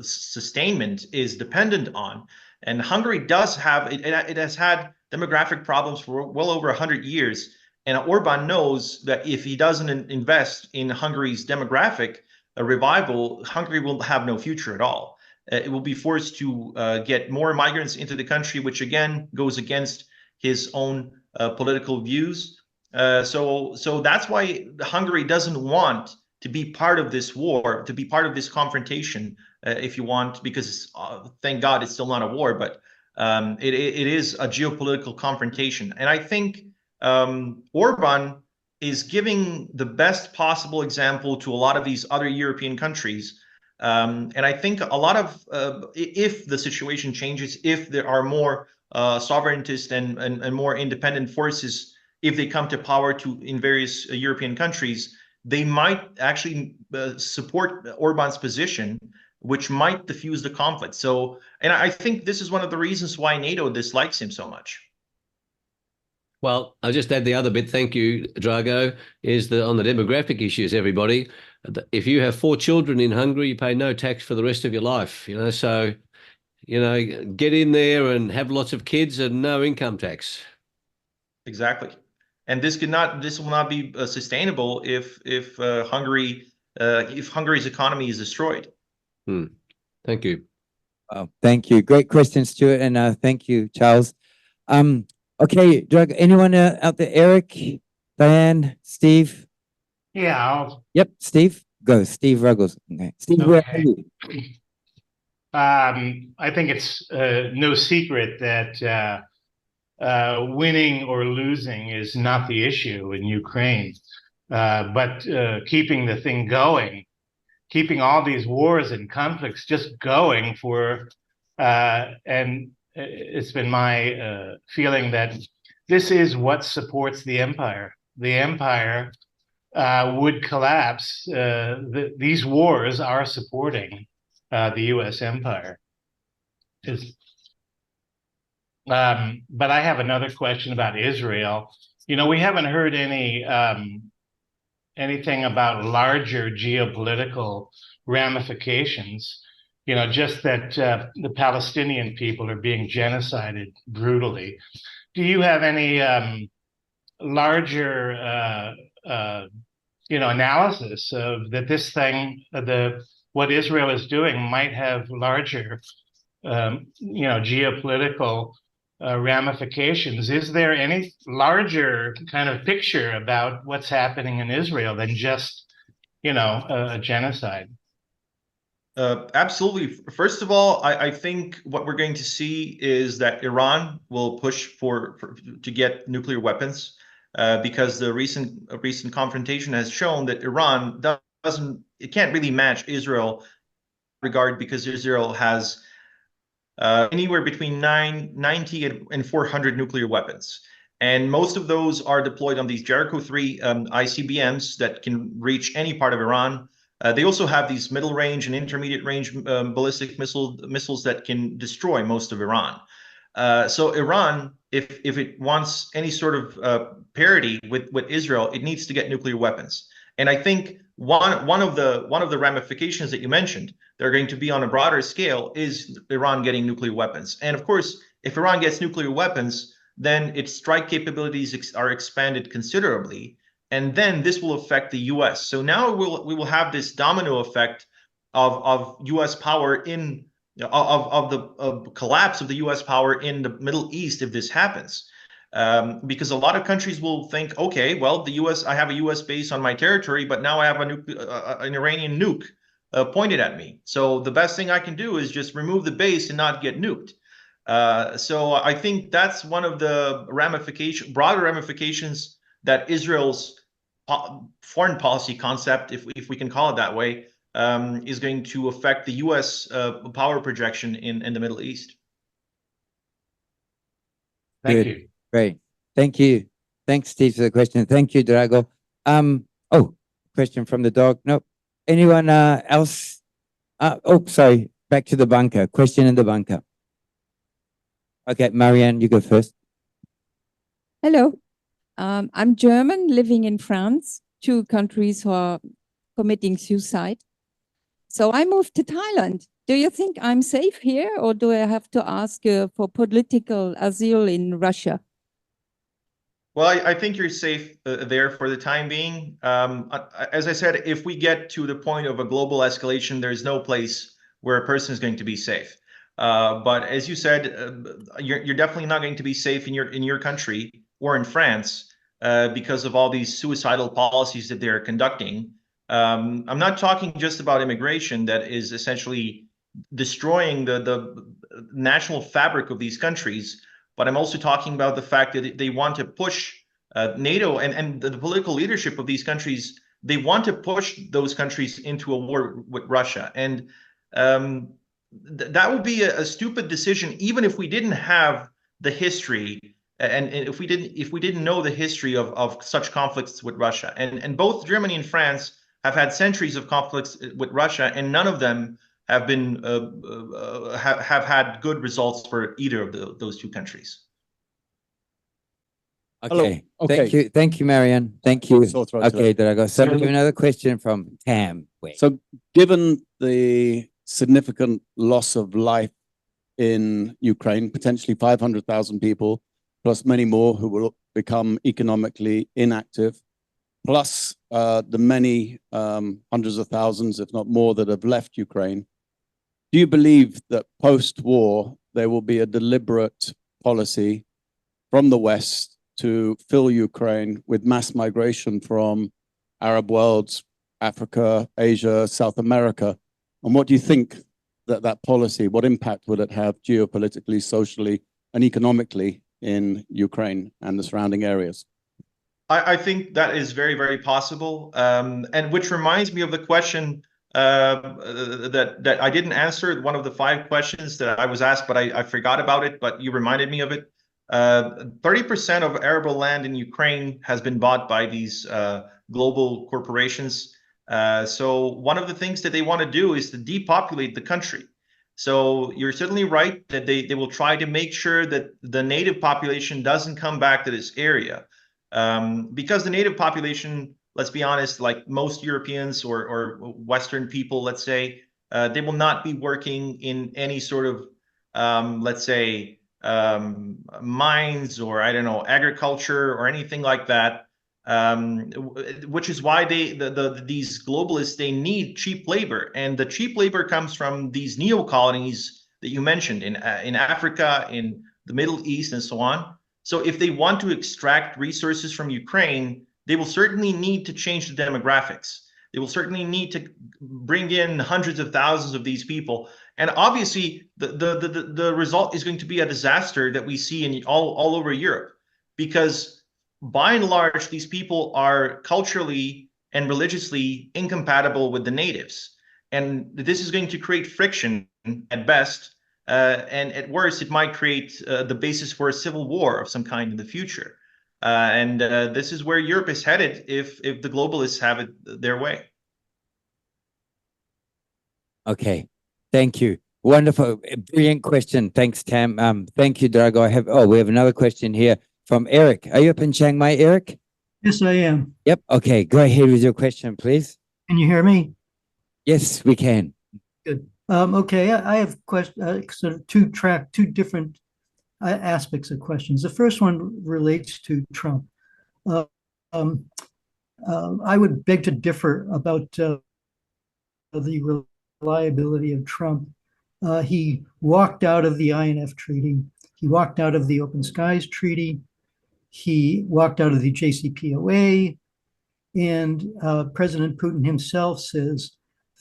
sustainment is dependent on. And Hungary does have, it has had demographic problems for well over 100 years. And Orban knows that if he doesn't invest in Hungary's demographic revival, Hungary will have no future at all. It will be forced to get more migrants into the country, which again goes against his own political views. So that's why Hungary doesn't want to be part of this war, to be part of this confrontation, if you want, because thank God it's still not a war, but it is a geopolitical confrontation. And I think Orban is giving the best possible example to a lot of these other European countries. And I think a lot of, if the situation changes, if there are more sovereigntist and more independent forces, if they come to power in various European countries, they might actually support Orban's position, which might diffuse the conflict. So, and I think this is one of the reasons why NATO dislikes him so much. Well, I'll just add the other bit, thank you, Drago, is that on the demographic issues, everybody, if you have 4 children in Hungary, you pay no tax for the rest of your life, you know, so, you know, get in there and have lots of kids and no income tax. Exactly. And this will not be sustainable if Hungary's economy is destroyed. Thank you. Oh, thank you. Great question, Stuart, and thank you, Charles. Okay, Drago, anyone out there? Eric, Diane, Steve? Yeah, Yep, Steve. Go, Steve Ruggles. Okay. Steve, where are you? I think it's no secret that winning or losing is not the issue in Ukraine, but keeping the thing going, keeping all these wars and conflicts just going for, and it's been my feeling that this is what supports the empire. The empire would collapse. These wars are supporting the U.S. empire. But I have another question about Israel. You know, we haven't heard anything about larger geopolitical ramifications. You know, just that the Palestinian people are being genocided brutally. Do you have any larger analysis of that this thing, what Israel is doing might have larger, geopolitical ramifications? Is there any larger kind of picture about what's happening in Israel than just, a genocide? Absolutely. First of all, I think what we're going to see is that Iran will push to get nuclear weapons. Because the recent confrontation has shown that Iran can't really match Israel in regard, because Israel has anywhere between 90 and 400 nuclear weapons. And most of those are deployed on these Jericho 3 ICBMs that can reach any part of Iran. They also have these middle range and intermediate range ballistic missiles that can destroy most of Iran. So Iran, if it wants any sort of parity with Israel, it needs to get nuclear weapons. And I think one of the ramifications that you mentioned, they're going to be on a broader scale, is Iran getting nuclear weapons. And of course, if Iran gets nuclear weapons, then its strike capabilities are expanded considerably, and then this will affect the U.S. So now we will have this domino effect of U.S. power of the collapse of the U.S. power in the Middle East if this happens, because a lot of countries will think, okay, well, I have a U.S. base on my territory, but now I have an Iranian nuke pointed at me. So the best thing I can do is just remove the base and not get nuked. So I think that's one of the broader ramifications that Israel's foreign policy concept, if we can call it that way, is going to affect the U.S. Power projection in the Middle East. Thank you. Great. Thank you. Thanks, Steve, for the question. Thank you, Drago. Question from the dog. Nope. Anyone else? Sorry. Back to the bunker. Question in the bunker. Okay, Marianne, you go first. Hello. I'm German, living in France, two countries who are committing suicide. So I moved to Thailand. Do you think I'm safe here, or do I have to ask for political asylum in Russia? Well, I think you're safe there for the time being. As I said, if we get to the point of a global escalation, there's no place where a person is going to be safe. But as you said, you're definitely not going to be safe in your country or in France because of all these suicidal policies that they're conducting. I'm not talking just about immigration that is essentially destroying the national fabric of these countries, but I'm also talking about the fact that they want to push NATO and the political leadership of these countries. They want to push those countries into a war with Russia, and that would be a stupid decision, even if we didn't have the history, and if we didn't know the history of such conflicts with Russia. And both Germany and France have had centuries of conflicts with Russia, and none of them have been have had good results for either of those two countries. Okay. Okay. Thank you, Marianne. Thank you. Okay, there I go. So So- another question from Tam. Wait. So given the significant loss of life in Ukraine, potentially 500,000 people, plus many more who will become economically inactive, plus the many hundreds of thousands, if not more, that have left Ukraine, do you believe that post-war there will be a deliberate policy from the West to fill Ukraine with mass migration from Arab worlds, Africa, Asia, South America? And what do you think that policy, what impact would it have geopolitically, socially, and economically in Ukraine and the surrounding areas? I think that is very, very possible. And which reminds me of the question that I didn't answer, one of the 5 questions that I was asked, but I forgot about it, but you reminded me of it. 30% of arable land in Ukraine has been bought by these global corporations. So one of the things that they want to do is to depopulate the country. So you're certainly right that they will try to make sure that the native population doesn't come back to this area. Because the native population, let's be honest, like most Europeans or Western people, let's say, they will not be working in any sort of, let's say, mines or, I don't know, agriculture or anything like that. Which is why these globalists, they need cheap labor, and the cheap labor comes from these neo-colonies that you mentioned in Africa, in the Middle East, and so on. So if they want to extract resources from Ukraine, they will certainly need to change the demographics. They will certainly need to bring in hundreds of thousands of these people. And obviously, the result is going to be a disaster that we see in all over Europe, because by and large, these people are culturally and religiously incompatible with the natives. And this is going to create friction at best. And at worst, it might create the basis for a civil war of some kind in the future. And this is where Europe is headed if the globalists have it their way. Okay, thank you. Wonderful, brilliant question. Thanks, Tam. Thank you, Drago. We have another question here from Eric. Are you up in Chiang Mai, Eric? Yes, I am. Yep. Okay, go ahead with your question, please. Can you hear me? Yes, we can. Good. Okay, I have sort of two different aspects of questions. The first one relates to Trump. I would beg to differ about the reliability of Trump. He walked out of the INF Treaty. He walked out of the Open Skies Treaty. He walked out of the JCPOA. And President Putin himself says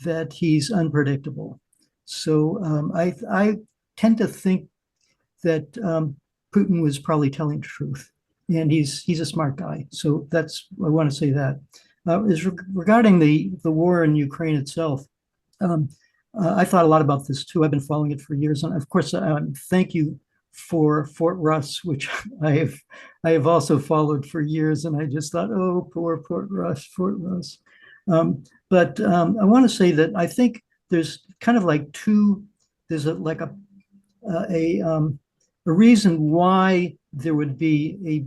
that he's unpredictable. So I tend to think that Putin was probably telling the truth, and he's a smart guy. So I want to say that. Regarding the war in Ukraine itself, I thought a lot about this too. I've been following it for years, and of course, thank you for Fort Russ, which I have also followed for years, and I just thought, oh, poor Fort Russ. But I want to say that I think there's kind of like there's a reason why there would be a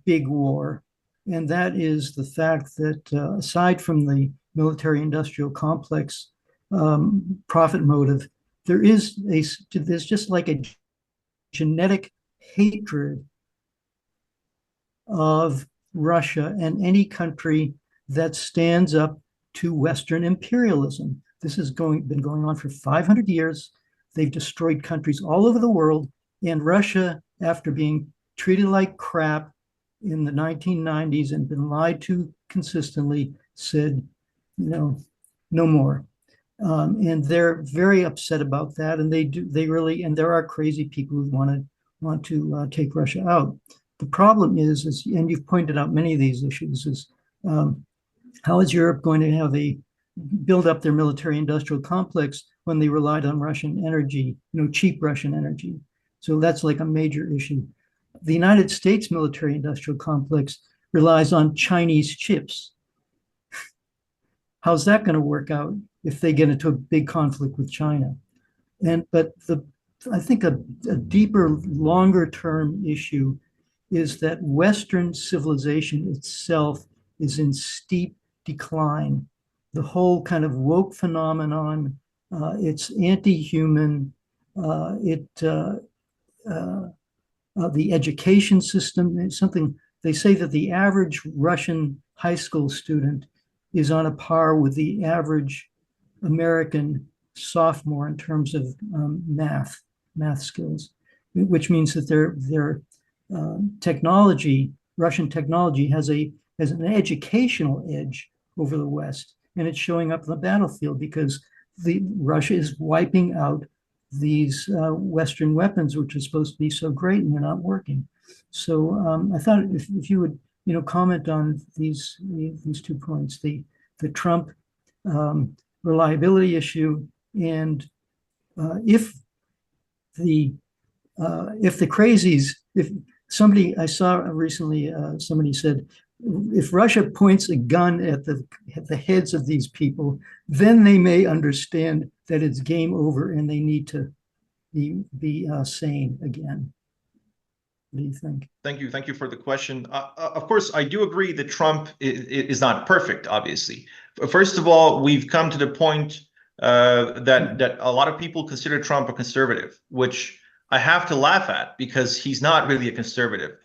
big war, and that is the fact that aside from the military-industrial complex profit motive, there's just like a genetic hatred of Russia and any country that stands up to Western imperialism. This has been going on for 500 years. They've destroyed countries all over the world. And Russia, after being treated like crap in the 1990s and been lied to consistently, said, no more. And they're very upset about that. And and there are crazy people who want to take Russia out. The problem is, and you've pointed out many of these issues, is how is Europe going to build up their military-industrial complex when they relied on Russian energy, cheap Russian energy? So that's like a major issue. The United States military-industrial complex relies on Chinese chips. How's that going to work out if they get into a big conflict with China? But I think a deeper, longer-term issue is that Western civilization itself is in steep decline. The whole kind of woke phenomenon, it's anti-human, the education system, something they say that the average Russian high school student is on a par with the average American sophomore in terms of math skills, which means that their technology, Russian technology, has an educational edge over the West. and it's showing up on the battlefield because Russia is wiping out these Western weapons, which are supposed to be so great, and they're not working. So I thought if you would, comment on these 2 points, the Trump reliability issue, and if the crazies, if somebody, I saw recently, somebody said, if Russia points a gun at the heads of these people, then they may understand that it's game over and they need to be sane again. What do you think? Thank you for the question. Of course, I do agree that Trump is not perfect, obviously. First of all, we've come to the point that a lot of people consider Trump a conservative, which I have to laugh at because he's not really a conservative.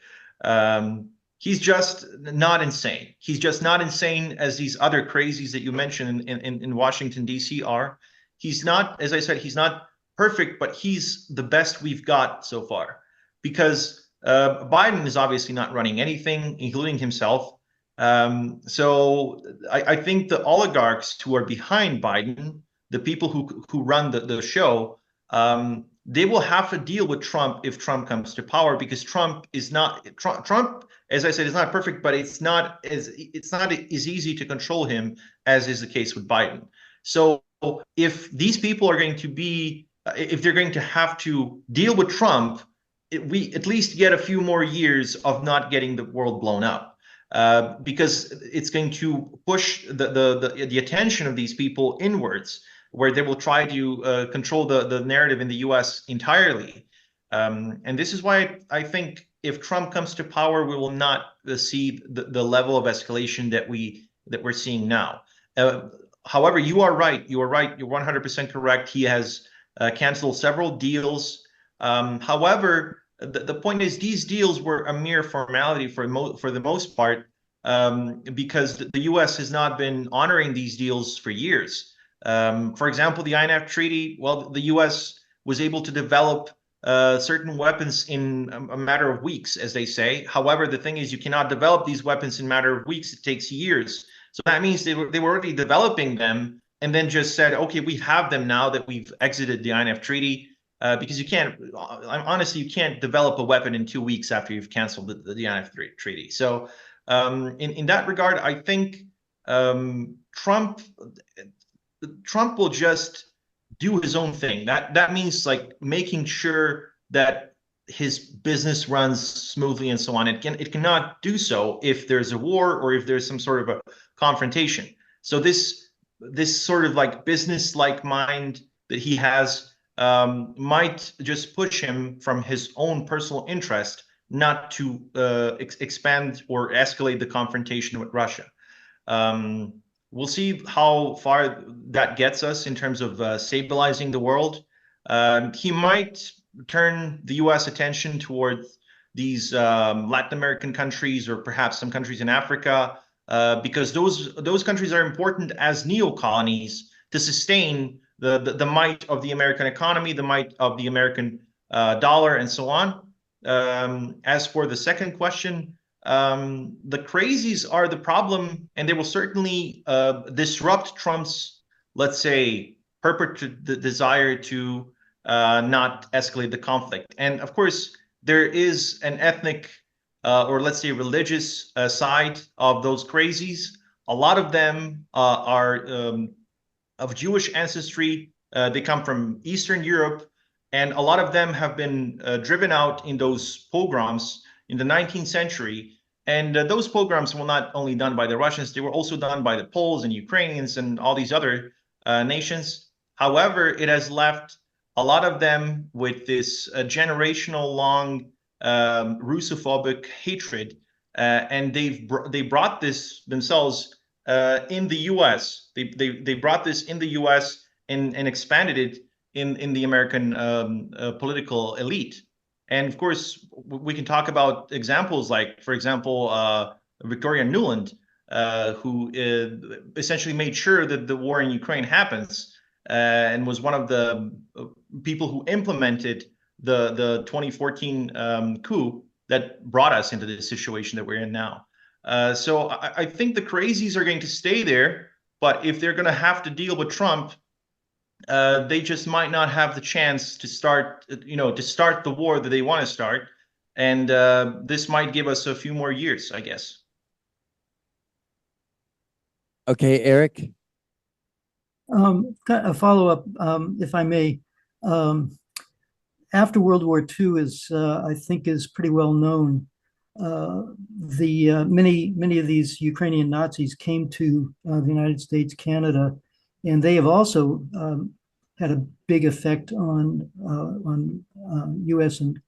He's just not insane. He's just not insane as these other crazies that you mentioned in Washington, D.C. are. He's not, as I said, he's not perfect, but he's the best we've got so far. Because Biden is obviously not running anything, including himself. So I think the oligarchs who are behind Biden, the people who run the show, they will have to deal with Trump if Trump comes to power, because Trump is not Trump, as I said, is not perfect, but it's not as easy to control him as is the case with Biden. So if these people are going to be, if they're going to have to deal with Trump, we at least get a few more years of not getting the world blown up, because it's going to push the attention of these people inwards, where they will try to control the narrative in the U.S. entirely. And this is why I think if Trump comes to power, we will not see the level of escalation that we're seeing now. However, you are right. You're 100% correct. He has canceled several deals. However, the point is, these deals were a mere formality for the most part, because the U.S. has not been honoring these deals for years. For example, the INF Treaty, well, the U.S. was able to develop certain weapons in a matter of weeks, as they say. However, the thing is, you cannot develop these weapons in a matter of weeks. It takes years. So that means they were already developing them and then just said, okay, we have them now that we've exited the INF Treaty. Because you can't, honestly, you can't develop a weapon in 2 weeks after you've canceled the INF Treaty. So in that regard, I think Trump will just do his own thing. That means like making sure that his business runs smoothly and so on. It cannot do so if there's a war or if there's some sort of a confrontation. So this sort of like business-like mind that he has might just push him from his own personal interest not to expand or escalate the confrontation with Russia. We'll see how far that gets us in terms of stabilizing the world. He might turn the U.S. attention towards these Latin American countries, or perhaps some countries in Africa, because those countries are important as neo-colonies to sustain the might of the American economy, the might of the American dollar, and so on. As for the second question, the crazies are the problem, and they will certainly disrupt Trump's, let's say, purported desire to not escalate the conflict. And of course, there is an ethnic or let's say religious side of those crazies. A lot of them are of Jewish ancestry. They come from Eastern Europe, and a lot of them have been driven out in those pogroms in the 19th century. And those pogroms were not only done by the Russians, they were also done by the Poles and Ukrainians and all these other nations. However, it has left a lot of them with this generational long Russophobic hatred, and they brought this themselves in the U.S. They brought this in the U.S. and expanded it in the American political elite. And of course, we can talk about examples like, for example, Victoria Nuland, who essentially made sure that the war in Ukraine happens, and was one of the people who implemented the 2014 coup that brought us into the situation that we're in now. So I think the crazies are going to stay there, But if they're going to have to deal with Trump, they just might not have the chance to start, to start the war that they want to start. And this might give us a few more years, I guess. Okay, Eric. A follow-up, if I may. After World War II is, I think, is pretty well known. Many of these Ukrainian Nazis came to the United States, Canada, and they have also had a big effect on U.S. and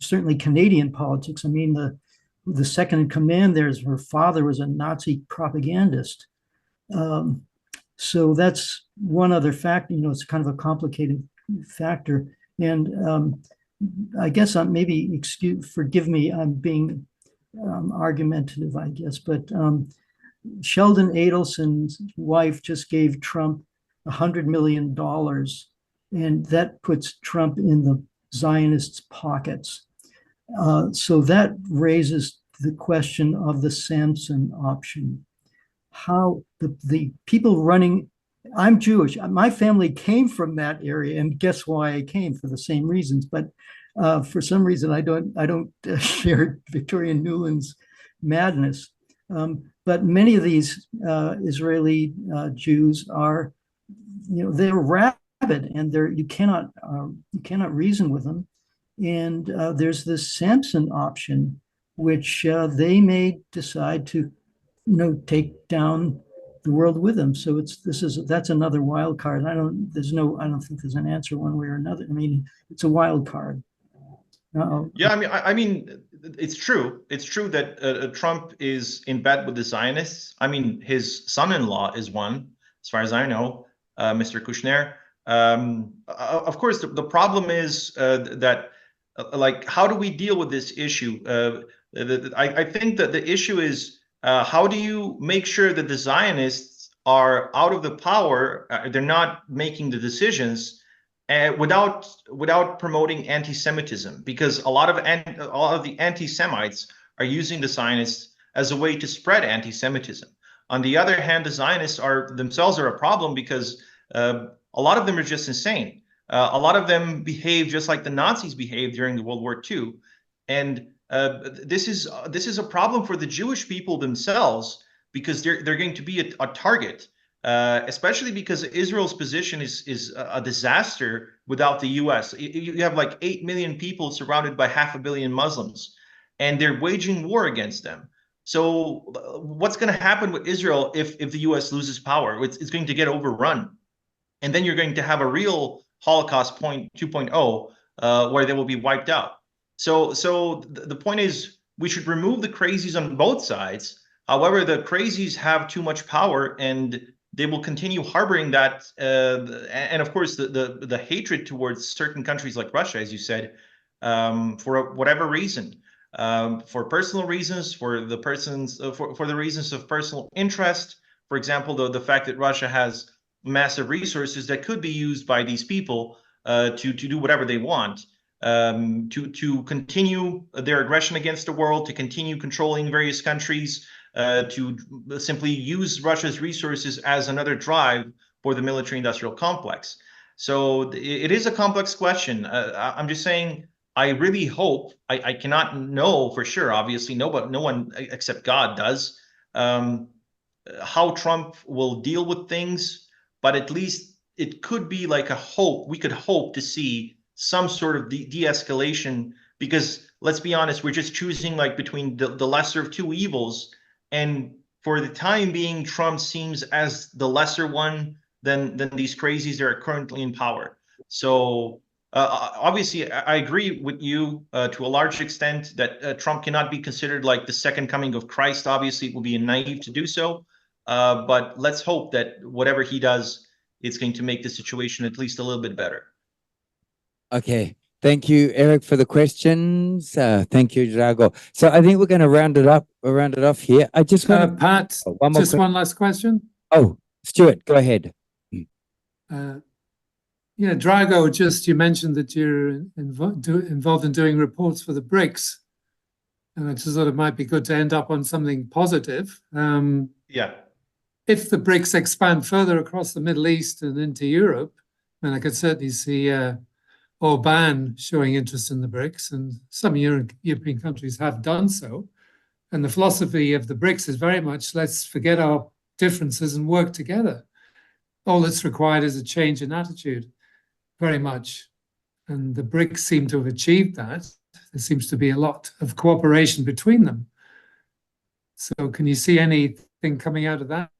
certainly Canadian politics. I mean, the second in command there is her father was a Nazi propagandist. So that's one other factor. It's kind of a complicated factor. And I guess forgive me, I'm being argumentative, I guess, but Sheldon Adelson's wife just gave Trump $100 million, and that puts Trump in the Zionists' pockets. So that raises the question of the Samson option. How the people running, I'm Jewish, my family came from that area, and guess why I came? For the same reasons, but for some reason I don't share Victoria Nuland's madness. But many of these Israeli Jews are, they're rabid, and you cannot reason with them. And there's this Samson option, which they may decide to, take down the world with them. So that's another wild card. I don't think there's an answer one way or another. I mean, it's a wild card. Yeah, I mean, it's true. It's true that Trump is in bed with the Zionists. I mean, his son-in-law is one, as far as I know, Mr. Kushner. Of course, the problem is that, how do we deal with this issue? I think that the issue is, how do you make sure that the Zionists are out of the power? They're not making the decisions without promoting anti-Semitism, because a lot of the anti-Semites are using the Zionists as a way to spread anti-Semitism. On the other hand, the Zionists themselves are a problem because a lot of them are just insane. A lot of them behave just like the Nazis behaved during the World War II, and this is a problem for the Jewish people themselves, because they're going to be a target, especially because Israel's position is a disaster without the U.S. You have like 8 million people surrounded by 500 million Muslims, and they're waging war against them. So what's going to happen with Israel if the U.S. loses power? It's going to get overrun, and then you're going to have a real Holocaust 2.0 where they will be wiped out. So the point is, we should remove the crazies on both sides. However, the crazies have too much power, and they will continue harboring that. And of course, the hatred towards certain countries like Russia, as you said, for whatever reason, for personal reasons, for the reasons of personal interest. For example, the fact that Russia has massive resources that could be used by these people to do whatever they want. To continue their aggression against the world, to continue controlling various countries, to simply use Russia's resources as another drive for the military-industrial complex. So it is a complex question. I'm just saying, I really hope, I cannot know for sure, obviously, no one except God does, how Trump will deal with things, but at least it could be like a hope. We could hope to see some sort of de-escalation, because let's be honest, we're just choosing between the lesser of two evils, and for the time being, Trump seems as the lesser one than these crazies that are currently in power. So obviously, I agree with you to a large extent that Trump cannot be considered like the second coming of Christ. Obviously, it would be naive to do so, but let's hope that whatever he does, it's going to make the situation at least a little bit better. Okay. Thank you, Eric, for the questions. Thank you, Drago. So I think we're going to round it up. We'll round it off here. I just want Pat, one last question. Oh, Stuart, go ahead. Yeah, Drago, you mentioned that you're involved in doing reports for the BRICS, and I just thought it might be good to end up on something positive. Yeah. if the BRICS expand further across the Middle East and into Europe, and I could certainly see Orbán showing interest in the BRICS, and some European countries have done so. And the philosophy of the BRICS is very much, let's forget our differences and work together. All that's required is a change in attitude, very much. And the BRICS seem to have achieved that. There seems to be a lot of cooperation between them. So can you see anything coming out of that?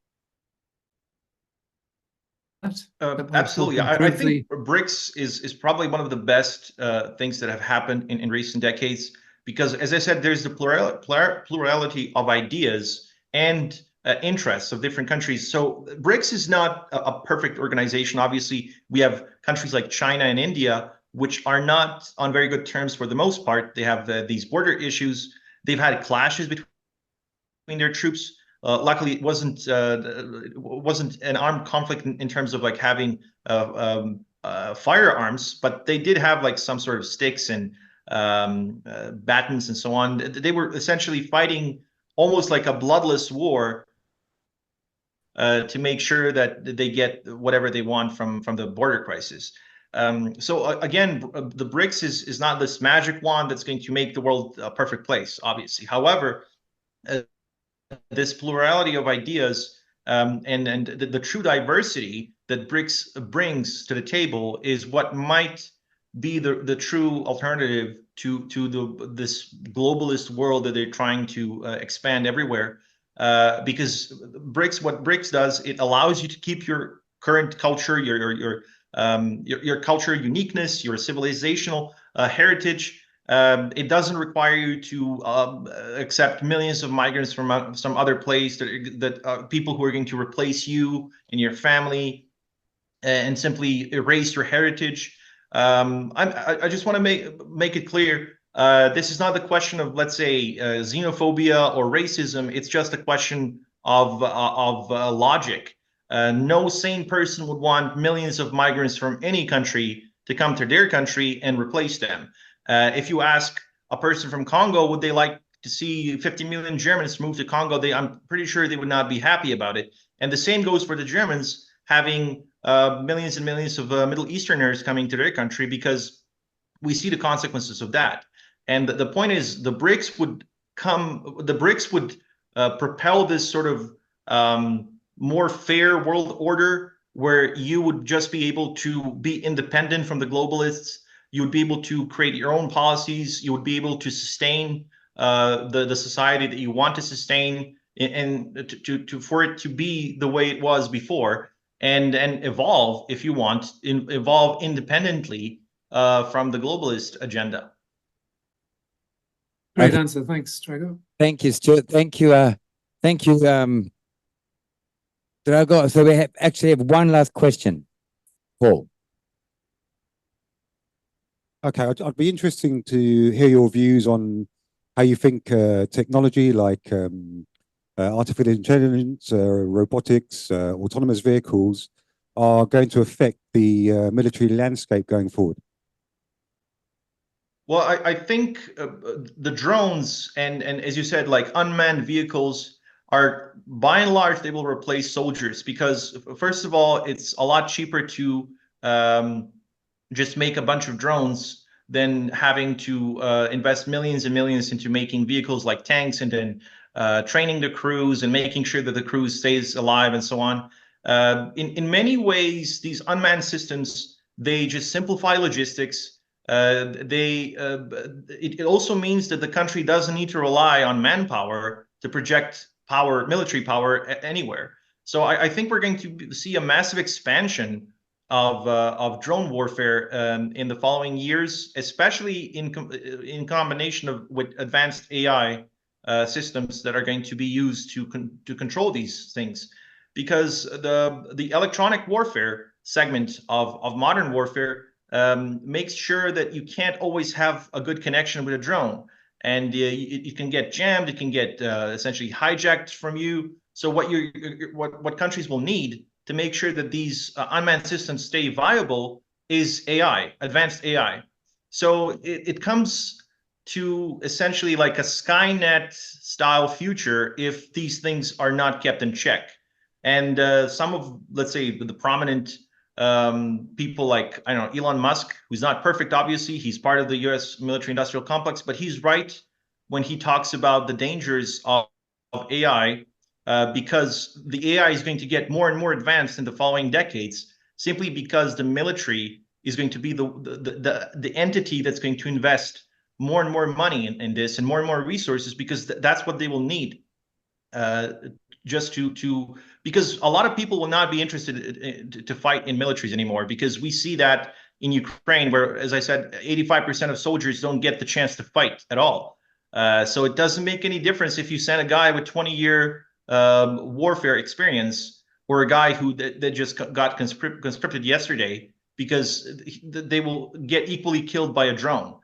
Absolutely. I think BRICS is probably one of the best things that have happened in recent decades, because, as I said, there's the plurality of ideas and interests of different countries. So BRICS is not a perfect organization. Obviously, we have countries like China and India, which are not on very good terms for the most part. They have these border issues. They've had clashes between their troops. Luckily, it wasn't an armed conflict in terms of like having firearms, but they did have like some sort of sticks and batons and so on. They were essentially fighting almost like a bloodless war to make sure that they get whatever they want from the border crisis. So again, the BRICS is not this magic wand that's going to make the world a perfect place, obviously. However, this plurality of ideas and the true diversity that BRICS brings to the table is what might be the true alternative to this globalist world that they're trying to expand everywhere. Because what BRICS does, it allows you to keep your current culture, your culture uniqueness, your civilizational heritage. It doesn't require you to accept millions of migrants from some other place that people who are going to replace you and your family and simply erase your heritage. I just want to make it clear. This is not the question of, let's say, xenophobia or racism. It's just a question of logic. No sane person would want millions of migrants from any country to come to their country and replace them. If you ask a person from Congo, would they like to see 50 million Germans move to Congo? I'm pretty sure they would not be happy about it. And the same goes for the Germans having millions and millions of Middle Easterners coming to their country, because we see the consequences of that. And the point is, the BRICS would propel this sort of more fair world order, where you would just be able to be independent from the globalists. You would be able to create your own policies. You would be able to sustain the society that you want to sustain, and for it to be the way it was before, and evolve, if you want, evolve independently from the globalist agenda. Great answer. Thanks, Drago. Thank you, Stuart. Thank you, Drago. So we actually have one last question, Paul. Okay, I'd be interesting to hear your views on how you think technology like artificial intelligence, robotics, autonomous vehicles are going to affect the military landscape going forward. Well, I think the drones and as you said, like unmanned vehicles are, by and large, they will replace soldiers, because first of all, it's a lot cheaper to just make a bunch of drones than having to invest millions and millions into making vehicles like tanks, and then training the crews and making sure that the crew stays alive and so on. In many ways, these unmanned systems, they just simplify logistics. It also means that the country doesn't need to rely on manpower to project power, military power anywhere. So I think we're going to see a massive expansion of drone warfare in the following years, especially in combination with advanced AI systems that are going to be used to control these things, because the electronic warfare segment of modern warfare makes sure that you can't always have a good connection with a drone, and you can get jammed, it can get essentially hijacked from you. So what countries will need to make sure that these unmanned systems stay viable is AI, advanced AI. So it comes to essentially like a Skynet style future if these things are not kept in check. And some of, let's say, the prominent people like, I don't know, Elon Musk, who's not perfect, obviously, he's part of the US military industrial complex, but he's right when he talks about the dangers of AI, because the AI is going to get more and more advanced in the following decades, simply because the military is going to be the entity that's going to invest more and more money in this and more resources, because that's what they will need, just to because a lot of people will not be interested to fight in militaries anymore, because we see that in Ukraine, where, as I said, 85% of soldiers don't get the chance to fight at all. So it doesn't make any difference if you send a guy with 20-year warfare experience, or a guy who that just got conscripted yesterday, because they will get equally killed by a drone.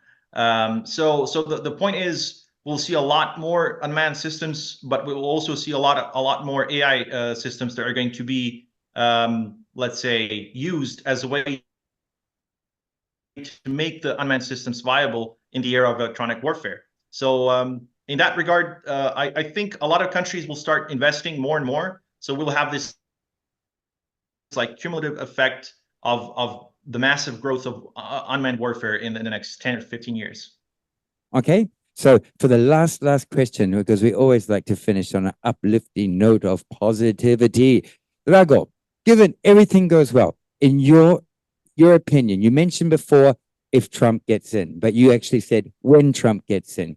So the point is, we'll see a lot more unmanned systems, but we will also see a lot more AI systems that are going to be, let's say, used as a way to make the unmanned systems viable in the era of electronic warfare. So in that regard, I think a lot of countries will start investing more and more. So we'll have this like cumulative effect of the massive growth of unmanned warfare in the next 10 or 15 years. Okay. So for the last question, because we always like to finish on an uplifting note of positivity, Drago, given everything goes well, in your opinion, you mentioned before if Trump gets in, but you actually said when Trump gets in.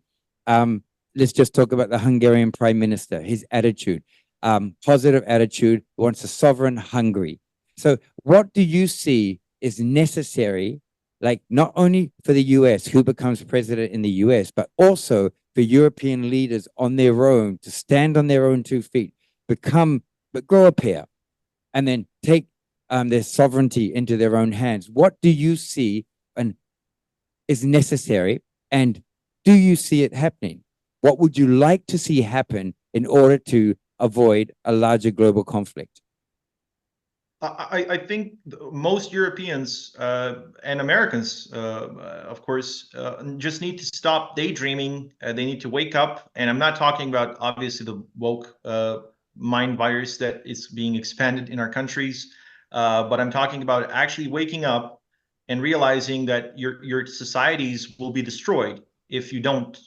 Let's just talk about the Hungarian Prime Minister, his attitude, positive attitude, wants a sovereign Hungary. So what do you see is necessary, like not only for the US, who becomes president in the US, but also for European leaders on their own to stand on their own 2 feet, but grow a pair, and then take their sovereignty into their own hands? What do you see and is necessary, and do you see it happening? What would you like to see happen in order to avoid a larger global conflict? I think most Europeans and Americans, of course, just need to stop daydreaming. They need to wake up. And I'm not talking about, obviously, the woke mind virus that is being expanded in our countries, but I'm talking about actually waking up and realizing that your societies will be destroyed if you don't.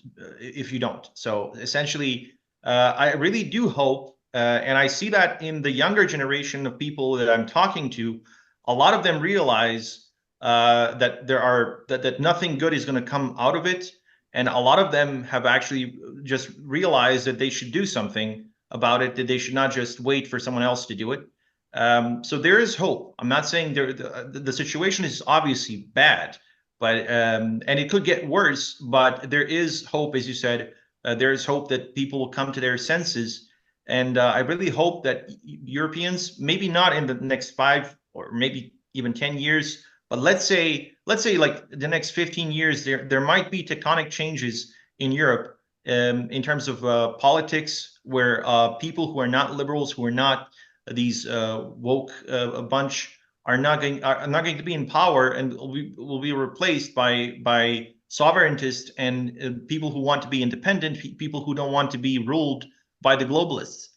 So essentially, I really do hope. And I see that in the younger generation of people that I'm talking to, a lot of them realize that that nothing good is going to come out of it, and a lot of them have actually just realized that they should do something about it, that they should not just wait for someone else to do it. So there is hope. I'm not saying the situation is obviously bad, but and it could get worse. But there is hope, as you said. There is hope that people will come to their senses. And I really hope that Europeans, maybe not in the next 5 or maybe even 10 years, but let's say like the next 15 years, there might be tectonic changes in Europe in terms of politics, where people who are not liberals, who are not these woke bunch, are not going to be in power, and will be replaced by sovereigntists and people who want to be independent, people who don't want to be ruled by the globalists.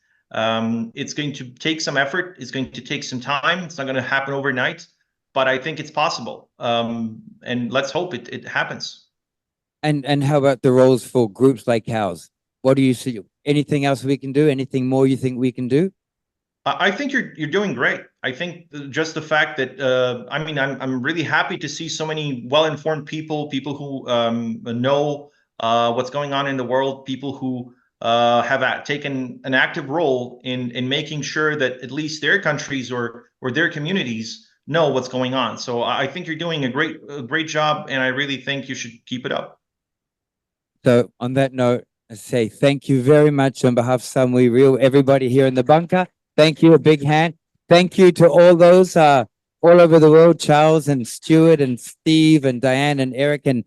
It's going to take some effort. It's going to take some time. It's not going to happen overnight, but I think it's possible. And let's hope it happens. And how about the roles for groups like ours? What do you see? Anything else we can do? Anything more you think we can do? I think you're doing great. I think just the fact that I mean, I'm really happy to see so many well-informed people who know what's going on in the world, people who have taken an active role in making sure that at least their countries or their communities know what's going on. So I think you're doing a great job, and I really think you should keep it up. So on that note, I say thank you very much on behalf of Samui Real, everybody here in the bunker. Thank you, a big hand. Thank you to all those all over the world, Charles and Stuart and Steve and Diane and Eric and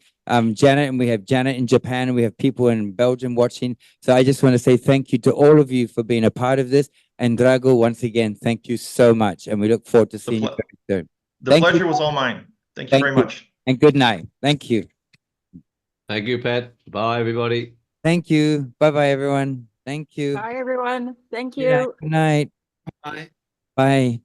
Janet, and we have Janet in Japan, and we have people in Belgium watching. So I just want to say thank you to all of you for being a part of this. And Drago, once again, thank you so much. And we look forward to seeing you very soon. The pleasure was all mine. Thank you very much. And good night. Thank you. Thank you, Pat. Bye, everybody. Thank you. Bye-bye, everyone. Thank you. Bye, everyone. Thank Good night. you. Good night. Bye. Bye.